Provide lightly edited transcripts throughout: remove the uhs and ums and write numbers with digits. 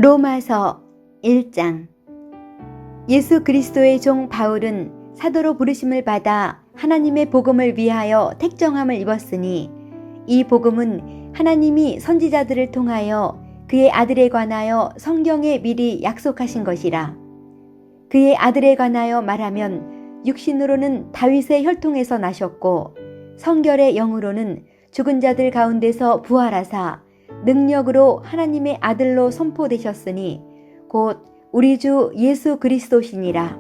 로마서 1장. 예수 그리스도의 종 바울은 사도로 부르심을 받아 하나님의 복음을 위하여 택정함을 입었으니 이 복음은 하나님이 선지자들을 통하여 그의 아들에 관하여 성경에 미리 약속하신 것이라. 그의 아들에 관하여 말하면 육신으로는 다윗의 혈통에서 나셨고 성결의 영으로는 죽은 자들 가운데서 부활하사 능력으로 하나님의 아들로 선포되셨으니 곧 우리 주 예수 그리스도시니라.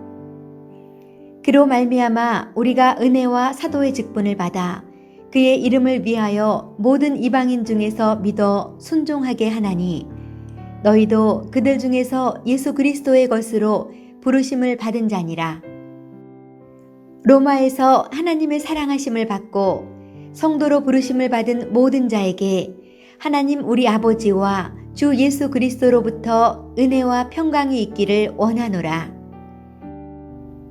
그로 말미암아 우리가 은혜와 사도의 직분을 받아 그의 이름을 위하여 모든 이방인 중에서 믿어 순종하게 하나니 너희도 그들 중에서 예수 그리스도의 것으로 부르심을 받은 자니라. 로마에서 하나님의 사랑하심을 받고 성도로 부르심을 받은 모든 자에게 하나님 우리 아버지와 주 예수 그리스도로부터 은혜와 평강이 있기를 원하노라.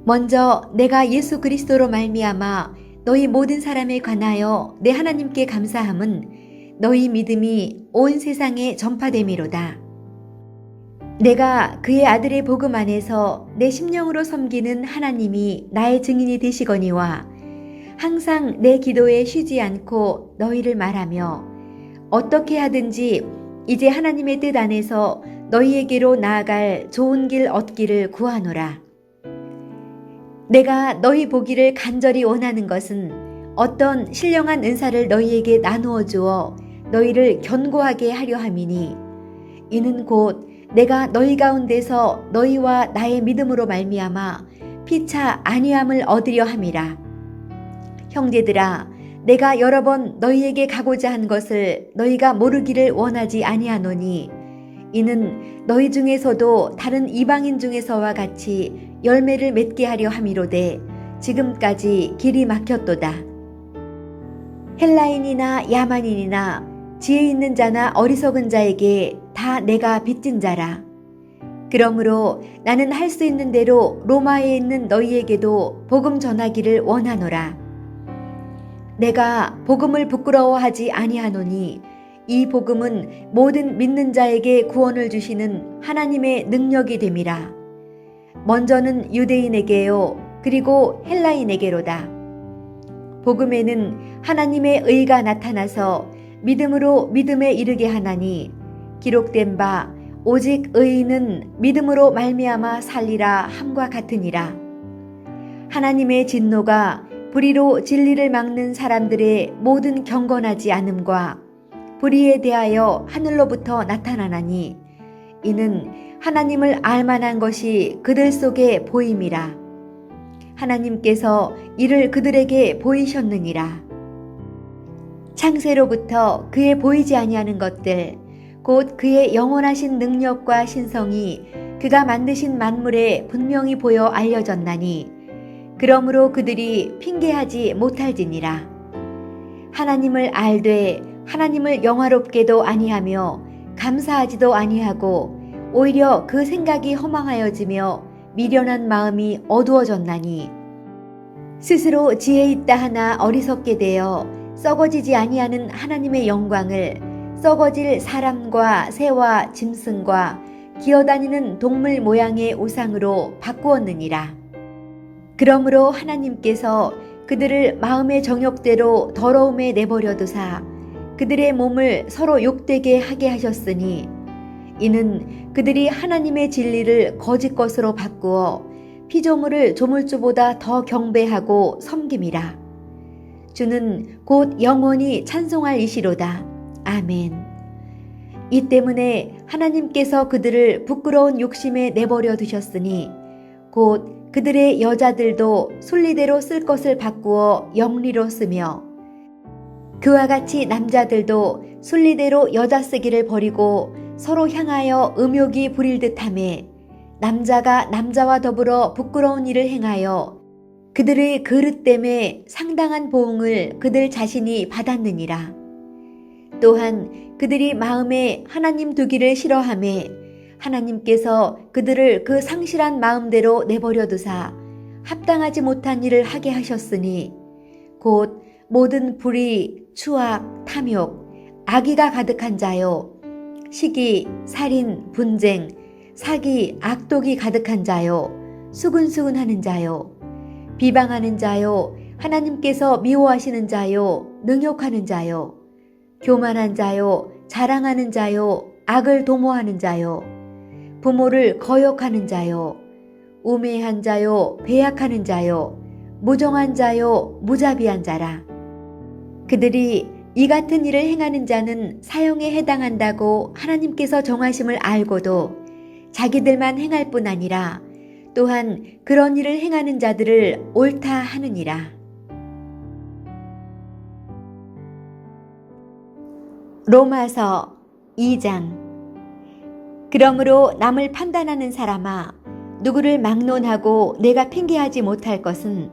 먼저 내가 예수 그리스도로 말미암아 너희 모든 사람에 관하여 내 하나님께 감사함은 너희 믿음이 온 세상에 전파됨이로다. 내가 그의 아들의 복음 안에서 내 심령으로 섬기는 하나님이 나의 증인이 되시거니와 항상 내 기도에 쉬지 않고 너희를 말하며 어떻게 하든지 이제 하나님의 뜻 안에서 너희에게로 나아갈 좋은 길 얻기를 구하노라. 내가 너희 보기를 간절히 원하는 것은 어떤 신령한 은사를 너희에게 나누어 주어 너희를 견고하게 하려 함이니 이는 곧 내가 너희 가운데서 너희와 나의 믿음으로 말미암아 피차 안위함을 얻으려 함이라. 형제들아, 내가 여러 번 너희에게 가고자 한 것을 너희가 모르기를 원하지 아니하노니 이는 너희 중에서도 다른 이방인 중에서와 같이 열매를 맺게 하려 함이로되 지금까지 길이 막혔도다. 헬라인이나 야만인이나 지혜 있는 자나 어리석은 자에게 다 내가 빚진 자라. 그러므로 나는 할 수 있는 대로 로마에 있는 너희에게도 복음 전하기를 원하노라. 내가 복음을 부끄러워하지 아니하노니 이 복음은 모든 믿는 자에게 구원을 주시는 하나님의 능력이 됨이라. 먼저는 유대인에게요 그리고 헬라인에게로다. 복음에는 하나님의 의가 나타나서 믿음으로 믿음에 이르게 하나니 기록된 바 오직 의인은 믿음으로 말미암아 살리라 함과 같으니라. 하나님의 진노가 불의로 진리를 막는 사람들의 모든 경건하지 않음과 불의에 대하여 하늘로부터 나타나나니 이는 하나님을 알만한 것이 그들 속에 보임이라. 하나님께서 이를 그들에게 보이셨느니라. 창세로부터 그의 보이지 아니하는 것들 곧 그의 영원하신 능력과 신성이 그가 만드신 만물에 분명히 보여 알려졌나니 그러므로 그들이 핑계하지 못할지니라. 하나님을 알되 하나님을 영화롭게도 아니하며 감사하지도 아니하고 오히려 그 생각이 허망하여지며 미련한 마음이 어두워졌나니 스스로 지혜 있다 하나 어리석게 되어 썩어지지 아니하는 하나님의 영광을 썩어질 사람과 새와 짐승과 기어다니는 동물 모양의 우상으로 바꾸었느니라. 그러므로 하나님께서 그들을 마음의 정욕대로 더러움에 내버려 두사 그들의 몸을 서로 욕되게 하게 하셨으니 이는 그들이 하나님의 진리를 거짓 것으로 바꾸어 피조물을 조물주보다 더 경배하고 섬김이라. 주는 곧 영원히 찬송할 이시로다. 아멘. 이 때문에 하나님께서 그들을 부끄러운 욕심에 내버려 두셨으니 곧 그들의 여자들도 순리대로 쓸 것을 바꾸어 영리로 쓰며 그와 같이 남자들도 순리대로 여자 쓰기를 버리고 서로 향하여 음욕이 부릴 듯하매 남자가 남자와 더불어 부끄러운 일을 행하여 그들의 그릇됨에 상당한 보응을 그들 자신이 받았느니라. 또한 그들이 마음에 하나님 두기를 싫어하매 하나님께서 그들을 그 상실한 마음대로 내버려 두사 합당하지 못한 일을 하게 하셨으니 곧 모든 불의, 추악, 탐욕, 악의가 가득한 자요 시기, 살인, 분쟁, 사기, 악독이 가득한 자요, 수근수근하는 자요, 비방하는 자요, 하나님께서 미워하시는 자요, 능욕하는 자요, 교만한 자요, 자랑하는 자요, 악을 도모하는 자요, 부모를 거역하는 자요, 우매한 자요, 배약하는 자요, 무정한 자요, 무자비한 자라. 그들이 이 같은 일을 행하는 자는 사형에 해당한다고 하나님께서 정하심을 알고도 자기들만 행할 뿐 아니라 또한 그런 일을 행하는 자들을 옳다 하느니라. 로마서 2장. 그러므로 남을 판단하는 사람아, 누구를 막론하고 내가 핑계하지 못할 것은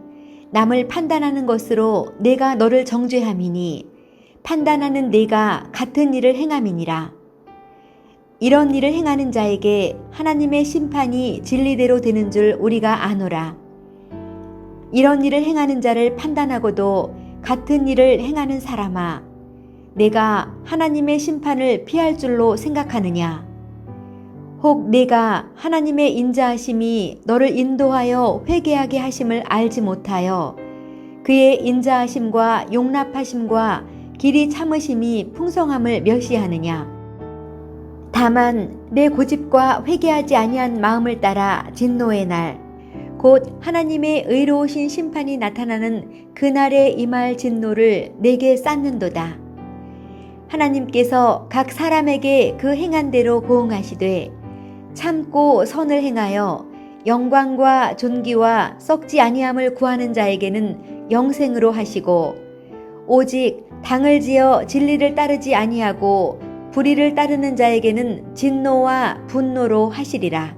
남을 판단하는 것으로 내가 너를 정죄함이니 판단하는 내가 같은 일을 행함이니라. 이런 일을 행하는 자에게 하나님의 심판이 진리대로 되는 줄 우리가 아노라. 이런 일을 행하는 자를 판단하고도 같은 일을 행하는 사람아, 내가 하나님의 심판을 피할 줄로 생각하느냐? 혹 내가 하나님의 인자하심이 너를 인도하여 회개하게 하심을 알지 못하여 그의 인자하심과 용납하심과 길이 참으심이 풍성함을 멸시하느냐? 다만 내 고집과 회개하지 아니한 마음을 따라 진노의 날, 곧 하나님의 의로우신 심판이 나타나는 그날에 임할 진노를 내게 쌓는도다. 하나님께서 각 사람에게 그 행한 대로 보응하시되 참고 선을 행하여 영광과 존귀와 썩지 아니함을 구하는 자에게는 영생으로 하시고 오직 당을 지어 진리를 따르지 아니하고 불의를 따르는 자에게는 진노와 분노로 하시리라.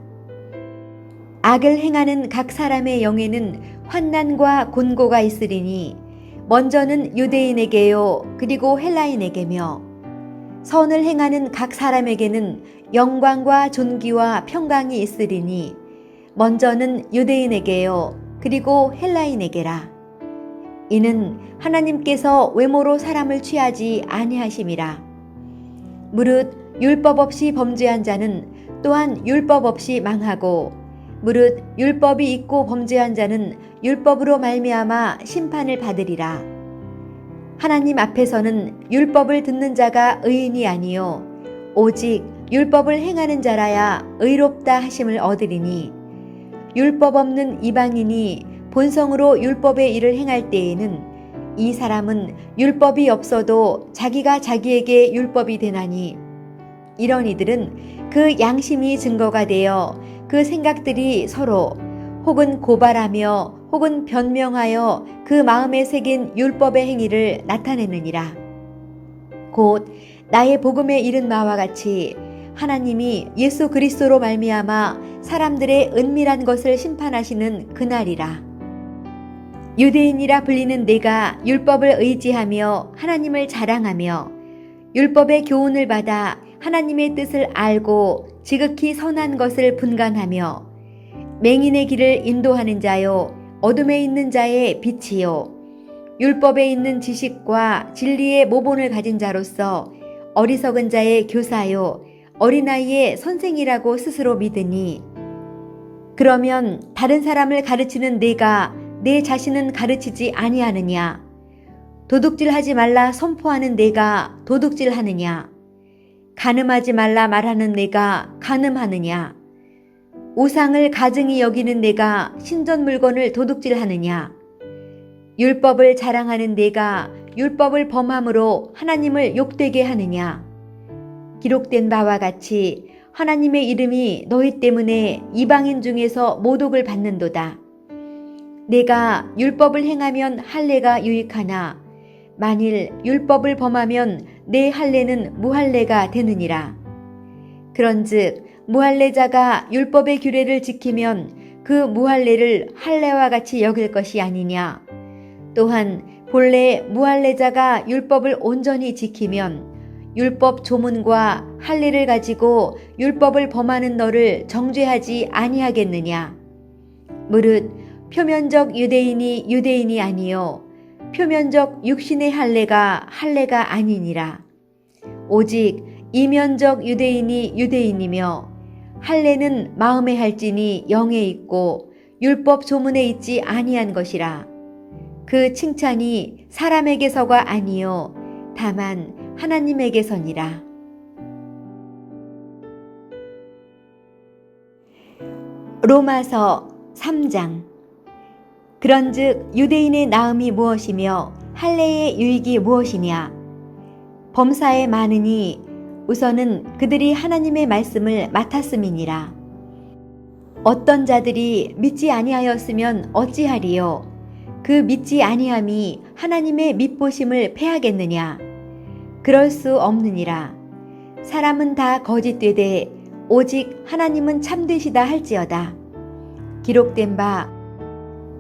악을 행하는 각 사람의 영에는 환난과 곤고가 있으리니 먼저는 유대인에게요 그리고 헬라인에게며 선을 행하는 각 사람에게는 영광과 존귀와 평강이 있으리니 먼저는 유대인에게요 그리고 헬라인에게라. 이는 하나님께서 외모로 사람을 취하지 아니하심이라. 무릇 율법 없이 범죄한 자는 또한 율법 없이 망하고 무릇 율법이 있고 범죄한 자는 율법으로 말미암아 심판을 받으리라. 하나님 앞에서는 율법을 듣는 자가 의인이 아니요 오직 율법을 행하는 자라야 의롭다 하심을 얻으리니 율법 없는 이방인이 본성으로 율법의 일을 행할 때에는 이 사람은 율법이 없어도 자기가 자기에게 율법이 되나니 이런 이들은 그 양심이 증거가 되어 그 생각들이 서로 혹은 고발하며 혹은 변명하여 그 마음에 새긴 율법의 행위를 나타내느니라. 곧 나의 복음에 이른 바와 같이 하나님이 예수 그리스도로 말미암아 사람들의 은밀한 것을 심판하시는 그날이라. 유대인이라 불리는 내가 율법을 의지하며 하나님을 자랑하며 율법의 교훈을 받아 하나님의 뜻을 알고 지극히 선한 것을 분간하며 맹인의 길을 인도하는 자요 어둠에 있는 자의 빛이요 율법에 있는 지식과 진리의 모본을 가진 자로서 어리석은 자의 교사요 어린아이의 선생이라고 스스로 믿으니 그러면 다른 사람을 가르치는 내가 내 자신은 가르치지 아니하느냐? 도둑질하지 말라 선포하는 내가 도둑질하느냐? 간음하지 말라 말하는 내가 간음하느냐? 우상을 가증히 여기는 내가 신전 물건을 도둑질하느냐? 율법을 자랑하는 내가 율법을 범함으로 하나님을 욕되게 하느냐? 기록된 바와 같이 하나님의 이름이 너희 때문에 이방인 중에서 모독을 받는도다. 내가 율법을 행하면 할례가 유익하나 만일 율법을 범하면 내 할례는 무할례가 되느니라. 그런즉 무할례자가 율법의 규례를 지키면 그 무할례를 할례와 같이 여길 것이 아니냐. 또한 본래 무할례자가 율법을 온전히 지키면 율법 조문과 할례를 가지고 율법을 범하는 너를 정죄하지 아니하겠느냐. 무릇 표면적 유대인이 유대인이 아니요 표면적 육신의 할례가 할례가 아니니라. 오직 이면적 유대인이 유대인이며 할례는 마음에 할지니 영에 있고 율법 조문에 있지 아니한 것이라. 그 칭찬이 사람에게서가 아니요 다만 하나님에게서니라. 로마서 3장. 그런즉 유대인의 나음이 무엇이며 할례의 유익이 무엇이냐? 범사에 많으니 우선은 그들이 하나님의 말씀을 맡았음이니라. 어떤 자들이 믿지 아니하였으면 어찌하리요? 그 믿지 아니함이 하나님의 믿보심을 패하겠느냐? 그럴 수 없느니라. 사람은 다 거짓되되 오직 하나님은 참되시다 할지어다. 기록된 바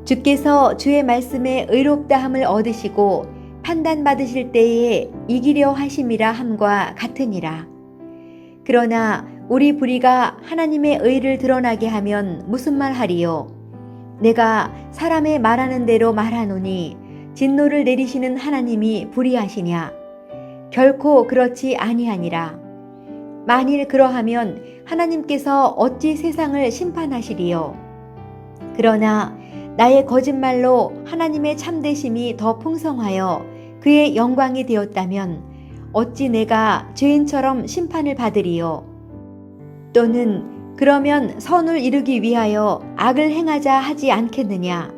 주께서 주의 말씀에 의롭다함을 얻으시고 판단받으실 때에 이기려 하심이라 함과 같으니라. 그러나 우리 불의가 하나님의 의를 드러나게 하면 무슨 말 하리요? 내가 사람의 말하는 대로 말하노니 진노를 내리시는 하나님이 불의하시냐? 결코 그렇지 아니하니라. 만일 그러하면 하나님께서 어찌 세상을 심판하시리요? 그러나 나의 거짓말로 하나님의 참되심이 더 풍성하여 그의 영광이 되었다면 어찌 내가 죄인처럼 심판을 받으리요? 또는 그러면 선을 이루기 위하여 악을 행하자 하지 않겠느냐?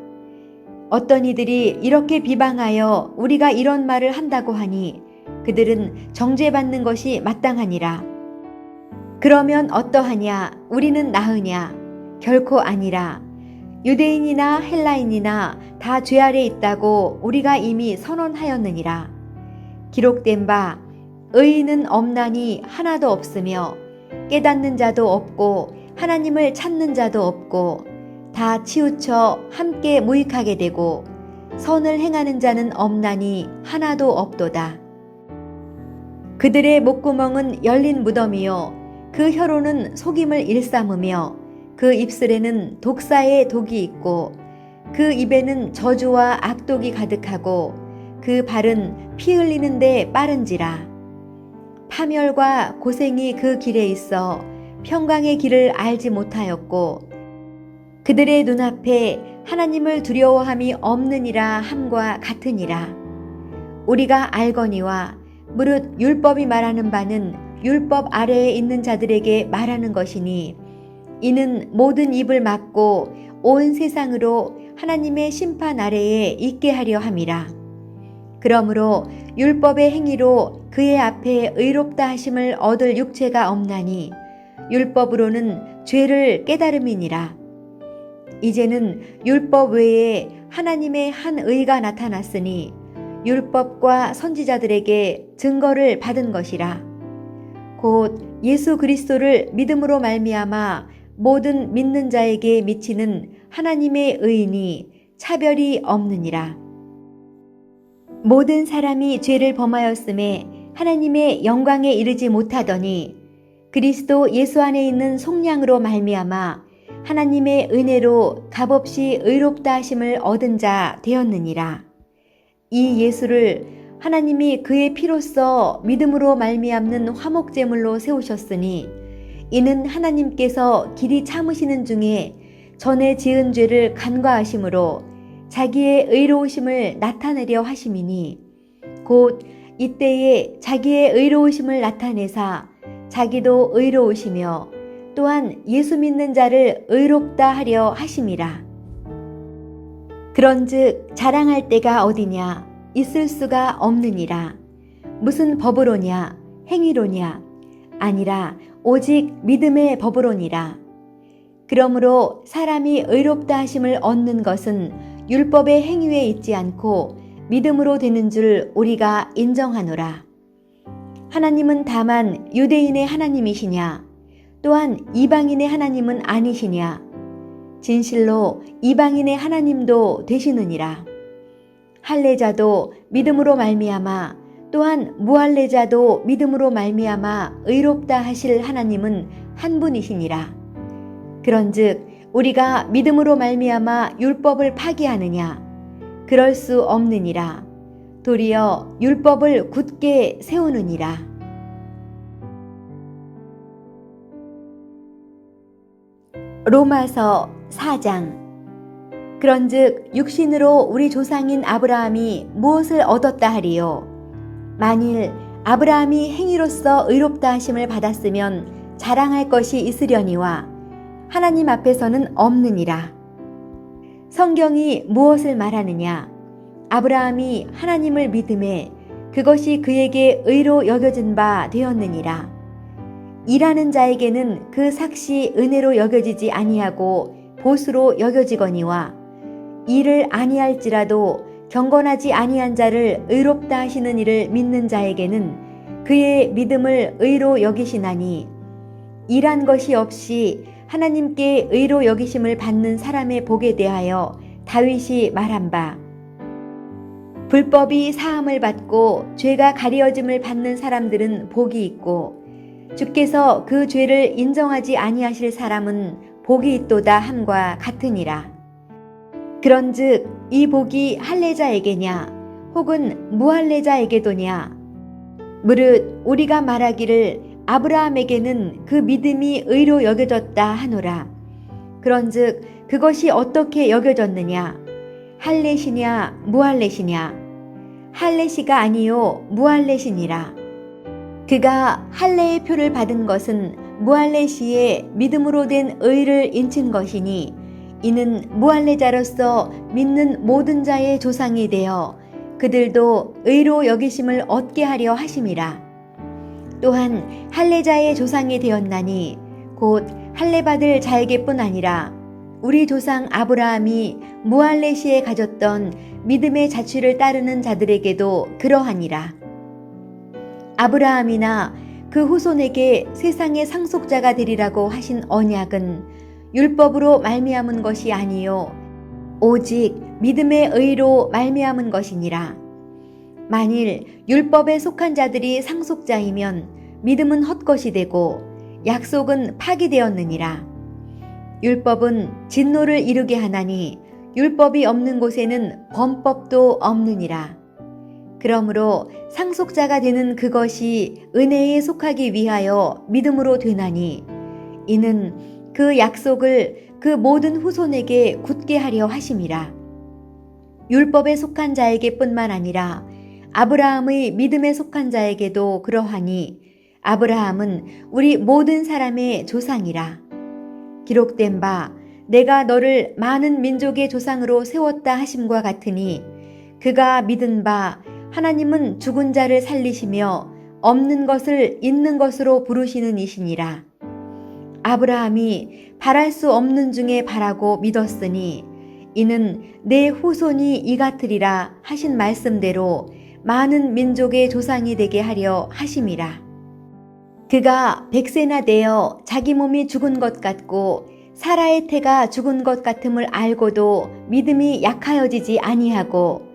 어떤 이들이 이렇게 비방하여 우리가 이런 말을 한다고 하니 그들은 정죄받는 것이 마땅하니라. 그러면 어떠하냐? 우리는 나으냐? 결코 아니라. 유대인이나 헬라인이나 다 죄 아래 있다고 우리가 이미 선언하였느니라. 기록된 바 의인은 없나니 하나도 없으며 깨닫는 자도 없고 하나님을 찾는 자도 없고 다 치우쳐 함께 무익하게 되고 선을 행하는 자는 없나니 하나도 없도다. 그들의 목구멍은 열린 무덤이요 그 혀로는 속임을 일삼으며 그 입술에는 독사의 독이 있고 그 입에는 저주와 악독이 가득하고 그 발은 피 흘리는데 빠른지라. 파멸과 고생이 그 길에 있어 평강의 길을 알지 못하였고 그들의 눈앞에 하나님을 두려워함이 없느니라 함과 같으니라. 우리가 알거니와 무릇 율법이 말하는 바는 율법 아래에 있는 자들에게 말하는 것이니 이는 모든 입을 막고 온 세상으로 하나님의 심판 아래에 있게 하려 함이라. 그러므로 율법의 행위로 그의 앞에 의롭다 하심을 얻을 육체가 없나니 율법으로는 죄를 깨달음이니라. 이제는 율법 외에 하나님의 한 의가 나타났으니 율법과 선지자들에게 증거를 받은 것이라. 곧 예수 그리스도를 믿음으로 말미암아 모든 믿는 자에게 미치는 하나님의 의인이 차별이 없느니라. 모든 사람이 죄를 범하였음에 하나님의 영광에 이르지 못하더니 그리스도 예수 안에 있는 속량으로 말미암아 하나님의 은혜로 값없이 의롭다 하심을 얻은 자 되었느니라. 이 예수를 하나님이 그의 피로써 믿음으로 말미암는 화목제물로 세우셨으니 이는 하나님께서 길이 참으시는 중에 전에 지은 죄를 간과하심으로 자기의 의로우심을 나타내려 하심이니 곧 이때에 자기의 의로우심을 나타내사 자기도 의로우시며 또한 예수 믿는 자를 의롭다 하려 하심이라. 그런즉 자랑할 때가 어디냐? 있을 수가 없느니라. 무슨 법으로냐? 행위로냐? 아니라 오직 믿음의 법으로니라. 그러므로 사람이 의롭다 하심을 얻는 것은 율법의 행위에 있지 않고 믿음으로 되는 줄 우리가 인정하노라. 하나님은 다만 유대인의 하나님이시냐? 또한 이방인의 하나님은 아니시냐? 진실로 이방인의 하나님도 되시느니라. 할례자도 믿음으로 말미암아 또한 무할례자도 믿음으로 말미암아 의롭다 하실 하나님은 한 분이시니라. 그런즉 우리가 믿음으로 말미암아 율법을 파기하느냐? 그럴 수 없느니라. 도리어 율법을 굳게 세우느니라. 로마서 4장. 그런즉 육신으로 우리 조상인 아브라함이 무엇을 얻었다 하리요? 만일 아브라함이 행위로서 의롭다 하심을 받았으면 자랑할 것이 있으려니와 하나님 앞에서는 없느니라. 성경이 무엇을 말하느냐? 아브라함이 하나님을 믿음에 그것이 그에게 의로 여겨진 바 되었느니라. 일하는 자에게는 그 삭시 은혜로 여겨지지 아니하고 보수로 여겨지거니와 일을 아니할지라도 경건하지 아니한 자를 의롭다 하시는 이를 믿는 자에게는 그의 믿음을 의로 여기시나니 일한 것이 없이 하나님께 의로 여기심을 받는 사람의 복에 대하여 다윗이 말한 바 불법이 사함을 받고 죄가 가려짐을 받는 사람들은 복이 있고 주께서 그 죄를 인정하지 아니하실 사람은 복이 있도다 함과 같으니라. 그런즉 이 복이 할례자에게냐 혹은 무할례자에게도냐? 무릇 우리가 말하기를 아브라함에게는 그 믿음이 의로 여겨졌다 하노라. 그런즉 그것이 어떻게 여겨졌느냐? 할례시냐 무할례시냐? 할례시가 아니요 무할례시니라. 그가 할례의 표를 받은 것은 무할례시에 믿음으로 된 의를 인친 것이니 이는 무할례자로서 믿는 모든 자의 조상이 되어 그들도 의로 여기심을 얻게 하려 하심이라. 또한 할례자의 조상이 되었나니 곧 할례받을 자에게뿐 아니라 우리 조상 아브라함이 무할례시에 가졌던 믿음의 자취를 따르는 자들에게도 그러하니라. 아브라함이나 그 후손에게 세상의 상속자가 되리라고 하신 언약은 율법으로 말미암은 것이 아니요 오직 믿음의 의로 말미암은 것이니라. 만일 율법에 속한 자들이 상속자이면 믿음은 헛것이 되고 약속은 파기되었느니라. 율법은 진노를 이루게 하나니 율법이 없는 곳에는 범법도 없느니라. 그러므로 상속자가 되는 그것이 은혜에 속하기 위하여 믿음으로 되나니 이는 그 약속을 그 모든 후손에게 굳게 하려 하심이라. 율법에 속한 자에게 뿐만 아니라 아브라함의 믿음에 속한 자에게도 그러하니 아브라함은 우리 모든 사람의 조상이라. 기록된 바 내가 너를 많은 민족의 조상으로 세웠다 하심과 같으니 그가 믿은 바 하나님은 죽은 자를 살리시며 없는 것을 있는 것으로 부르시는 이시니라. 아브라함이 바랄 수 없는 중에 바라고 믿었으니 이는 내 후손이 이 같으리라 하신 말씀대로 많은 민족의 조상이 되게 하려 하심이라. 그가 100세나 되어 자기 몸이 죽은 것 같고 사라의 태가 죽은 것 같음을 알고도 믿음이 약하여지지 아니하고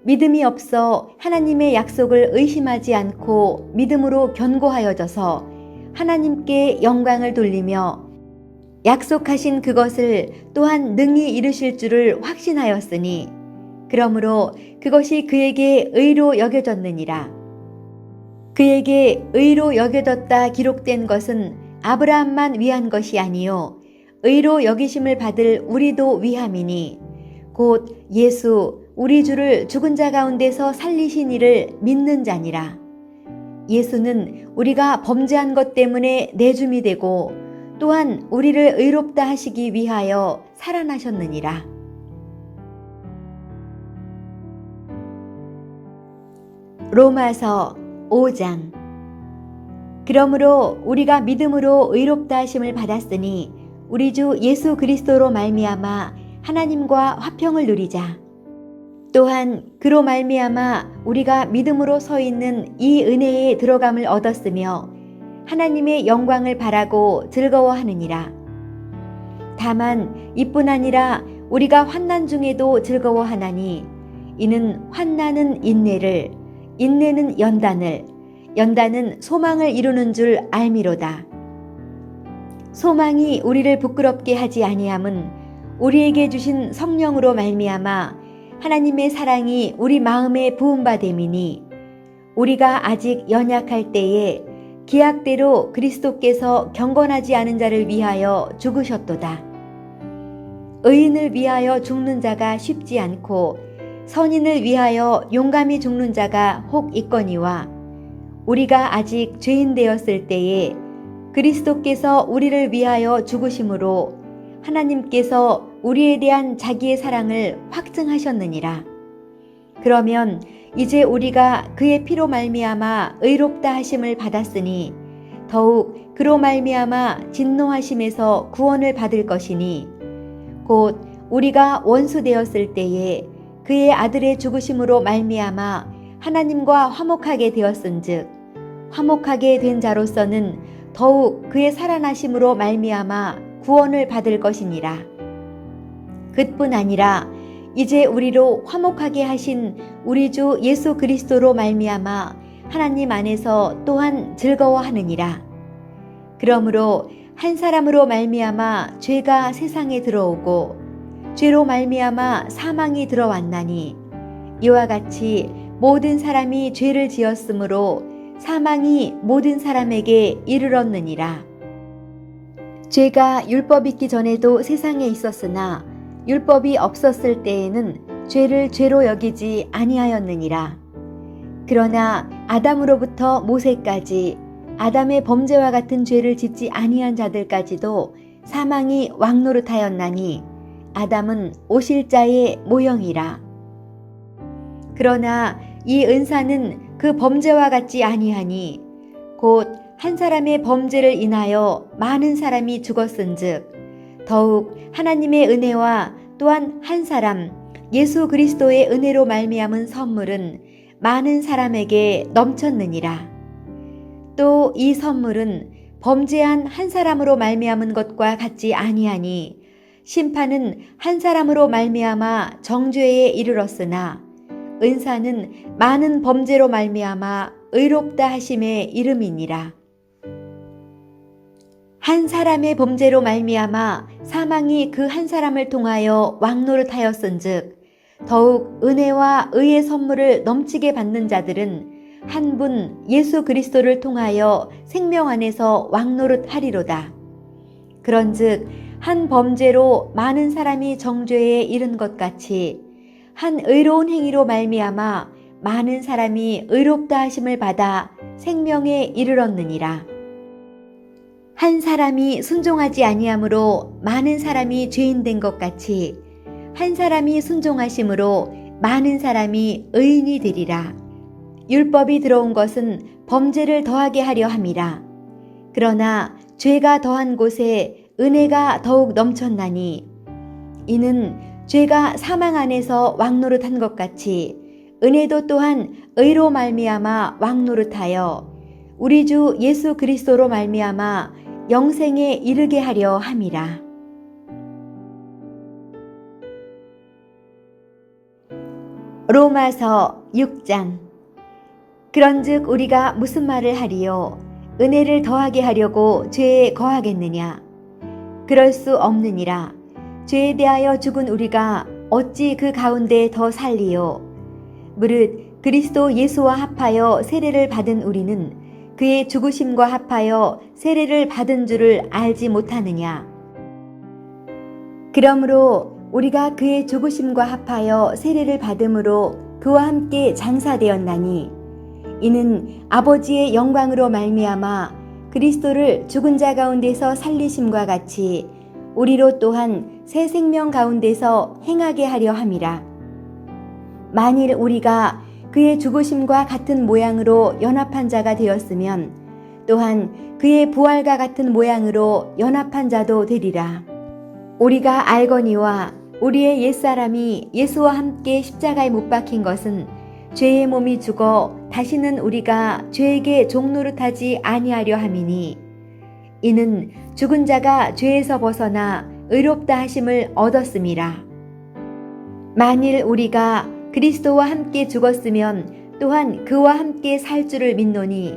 믿음이 없어 하나님의 약속을 의심하지 않고 믿음으로 견고하여져서 하나님께 영광을 돌리며 약속하신 그것을 또한 능히 이루실 줄을 확신하였으니 그러므로 그것이 그에게 의로 여겨졌느니라. 그에게 의로 여겨졌다 기록된 것은 아브라함만 위한 것이 아니요 의로 여기심을 받을 우리도 위함이니 곧 예수 우리 주를 죽은 자 가운데서 살리신 이를 믿는 자니라. 예수는 우리가 범죄한 것 때문에 내줌이 되고 또한 우리를 의롭다 하시기 위하여 살아나셨느니라. 로마서 5장. 그러므로 우리가 믿음으로 의롭다 하심을 받았으니 우리 주 예수 그리스도로 말미암아 하나님과 화평을 누리자. 또한 그로 말미암아 우리가 믿음으로 서 있는 이 은혜에 들어감을 얻었으며 하나님의 영광을 바라고 즐거워하느니라. 다만 이뿐 아니라 우리가 환난 중에도 즐거워하나니 이는 환난은 인내를, 인내는 연단을, 연단은 소망을 이루는 줄 알미로다. 소망이 우리를 부끄럽게 하지 아니함은 우리에게 주신 성령으로 말미암아 하나님의 사랑이 우리 마음에 부은 바 됨이니 우리가 아직 연약할 때에 기약대로 그리스도께서 경건하지 않은 자를 위하여 죽으셨도다. 의인을 위하여 죽는 자가 쉽지 않고 선인을 위하여 용감히 죽는 자가 혹 있거니와 우리가 아직 죄인 되었을 때에 그리스도께서 우리를 위하여 죽으심으로 하나님께서 우리에 대한 자기의 사랑을 확증하셨느니라. 그러면 이제 우리가 그의 피로 말미암아 의롭다 하심을 받았으니 더욱 그로 말미암아 진노하심에서 구원을 받을 것이니 곧 우리가 원수 되었을 때에 그의 아들의 죽으심으로 말미암아 하나님과 화목하게 되었은즉 화목하게 된 자로서는 더욱 그의 살아나심으로 말미암아 구원을 받을 것이니라. 그뿐 아니라 이제 우리로 화목하게 하신 우리 주 예수 그리스도로 말미암아 하나님 안에서 또한 즐거워하느니라. 그러므로 한 사람으로 말미암아 죄가 세상에 들어오고 죄로 말미암아 사망이 들어왔나니 이와 같이 모든 사람이 죄를 지었으므로 사망이 모든 사람에게 이르렀느니라. 죄가 율법 있기 전에도 세상에 있었으나 율법이 없었을 때에는 죄를 죄로 여기지 아니하였느니라. 그러나 아담으로부터 모세까지 아담의 범죄와 같은 죄를 짓지 아니한 자들까지도 사망이 왕노릇하였나니 아담은 오실자의 모형이라. 그러나 이 은사는 그 범죄와 같지 아니하니 곧 한 사람의 범죄를 인하여 많은 사람이 죽었은즉 더욱 하나님의 은혜와 또한 한 사람 예수 그리스도의 은혜로 말미암은 선물은 많은 사람에게 넘쳤느니라. 또 이 선물은 범죄한 한 사람으로 말미암은 것과 같지 아니하니 심판은 한 사람으로 말미암아 정죄에 이르렀으나 은사는 많은 범죄로 말미암아 의롭다 하심에 이름이니라. 한 사람의 범죄로 말미암아 사망이 그 한 사람을 통하여 왕노릇하였은즉 더욱 은혜와 의의 선물을 넘치게 받는 자들은 한 분 예수 그리스도를 통하여 생명 안에서 왕노릇하리로다. 그런즉 한 범죄로 많은 사람이 정죄에 이른 것 같이 한 의로운 행위로 말미암아 많은 사람이 의롭다 하심을 받아 생명에 이르렀느니라. 한 사람이 순종하지 아니함으로 많은 사람이 죄인 된 것 같이 한 사람이 순종하심으로 많은 사람이 의인이 되리라. 율법이 들어온 것은 범죄를 더하게 하려 함이라. 그러나 죄가 더한 곳에 은혜가 더욱 넘쳤나니 이는 죄가 사망 안에서 왕노릇한 것 같이 은혜도 또한 의로 말미암아 왕노릇하여 우리 주 예수 그리스도로 말미암아 영생에 이르게 하려 함이라. 로마서 6장. 그런즉 우리가 무슨 말을 하리요? 은혜를 더하게 하려고 죄에 거하겠느냐? 그럴 수 없느니라. 죄에 대하여 죽은 우리가 어찌 그 가운데 더 살리요? 무릇 그리스도 예수와 합하여 세례를 받은 우리는 그의 죽으심과 합하여 세례를 받은 줄을 알지 못하느냐? 그러므로 우리가 그의 죽으심과 합하여 세례를 받음으로 그와 함께 장사되었나니 이는 아버지의 영광으로 말미암아 그리스도를 죽은 자 가운데서 살리심과 같이 우리로 또한 새 생명 가운데서 행하게 하려 함이라. 만일 우리가 그의 죽으심과 같은 모양으로 연합한 자가 되었으면 또한 그의 부활과 같은 모양으로 연합한 자도 되리라. 우리가 알거니와 우리의 옛사람이 예수와 함께 십자가에 못 박힌 것은 죄의 몸이 죽어 다시는 우리가 죄에게 종노릇하지 아니하려 함이니 이는 죽은 자가 죄에서 벗어나 의롭다 하심을 얻었음이라. 만일 우리가 그리스도와 함께 죽었으면 또한 그와 함께 살 줄을 믿노니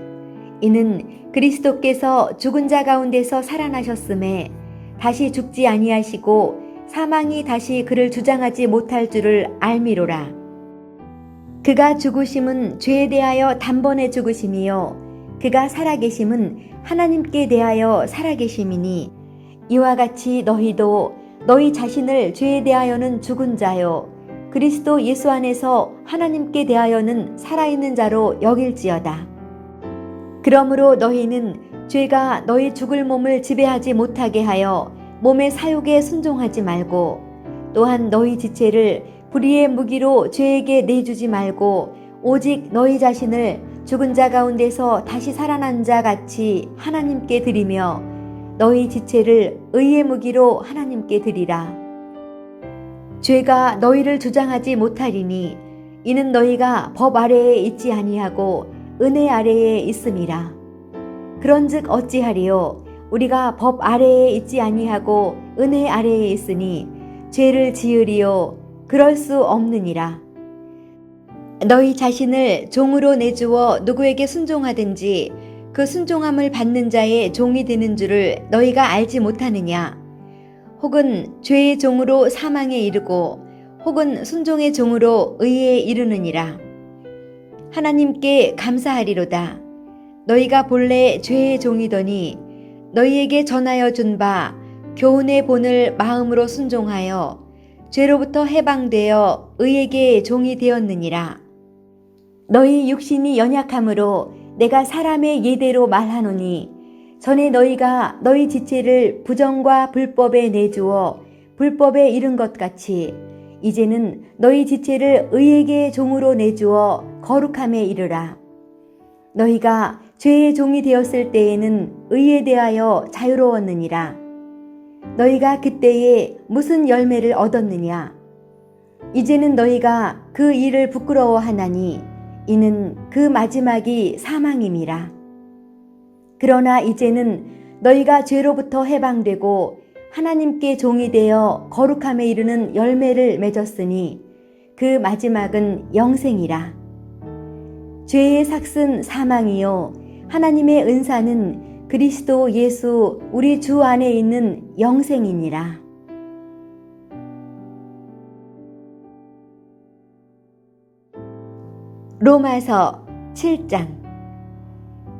이는 그리스도께서 죽은 자 가운데서 살아나셨음에 다시 죽지 아니하시고 사망이 다시 그를 주장하지 못할 줄을 알미로라. 그가 죽으심은 죄에 대하여 단번에 죽으심이요 그가 살아계심은 하나님께 대하여 살아계심이니 이와 같이 너희도 너희 자신을 죄에 대하여는 죽은 자요 그리스도 예수 안에서 하나님께 대하여는 살아있는 자로 여길지어다. 그러므로 너희는 죄가 너희 죽을 몸을 지배하지 못하게 하여 몸의 사욕에 순종하지 말고 또한 너희 지체를 불의의 무기로 죄에게 내주지 말고 오직 너희 자신을 죽은 자 가운데서 다시 살아난 자 같이 하나님께 드리며 너희 지체를 의의 무기로 하나님께 드리라. 죄가 너희를 주장하지 못하리니 이는 너희가 법 아래에 있지 아니하고 은혜 아래에 있음이라. 그런즉 어찌하리요? 우리가 법 아래에 있지 아니하고 은혜 아래에 있으니 죄를 지으리요? 그럴 수 없느니라. 너희 자신을 종으로 내주어 누구에게 순종하든지 그 순종함을 받는 자의 종이 되는 줄을 너희가 알지 못하느냐? 혹은 죄의 종으로 사망에 이르고 혹은 순종의 종으로 의에 이르느니라. 하나님께 감사하리로다. 너희가 본래 죄의 종이더니 너희에게 전하여 준 바 교훈의 본을 마음으로 순종하여 죄로부터 해방되어 의에게 종이 되었느니라. 너희 육신이 연약함으로 내가 사람의 예대로 말하노니 전에 너희가 너희 지체를 부정과 불법에 내주어 불법에 이른 것 같이 이제는 너희 지체를 의에게 종으로 내주어 거룩함에 이르라. 너희가 죄의 종이 되었을 때에는 의에 대하여 자유로웠느니라. 너희가 그때에 무슨 열매를 얻었느냐? 이제는 너희가 그 일을 부끄러워하나니 이는 그 마지막이 사망임이라. 그러나 이제는 너희가 죄로부터 해방되고 하나님께 종이 되어 거룩함에 이르는 열매를 맺었으니 그 마지막은 영생이라. 죄의 삭은 사망이요 하나님의 은사는 그리스도 예수 우리 주 안에 있는 영생이니라. 로마서 7장.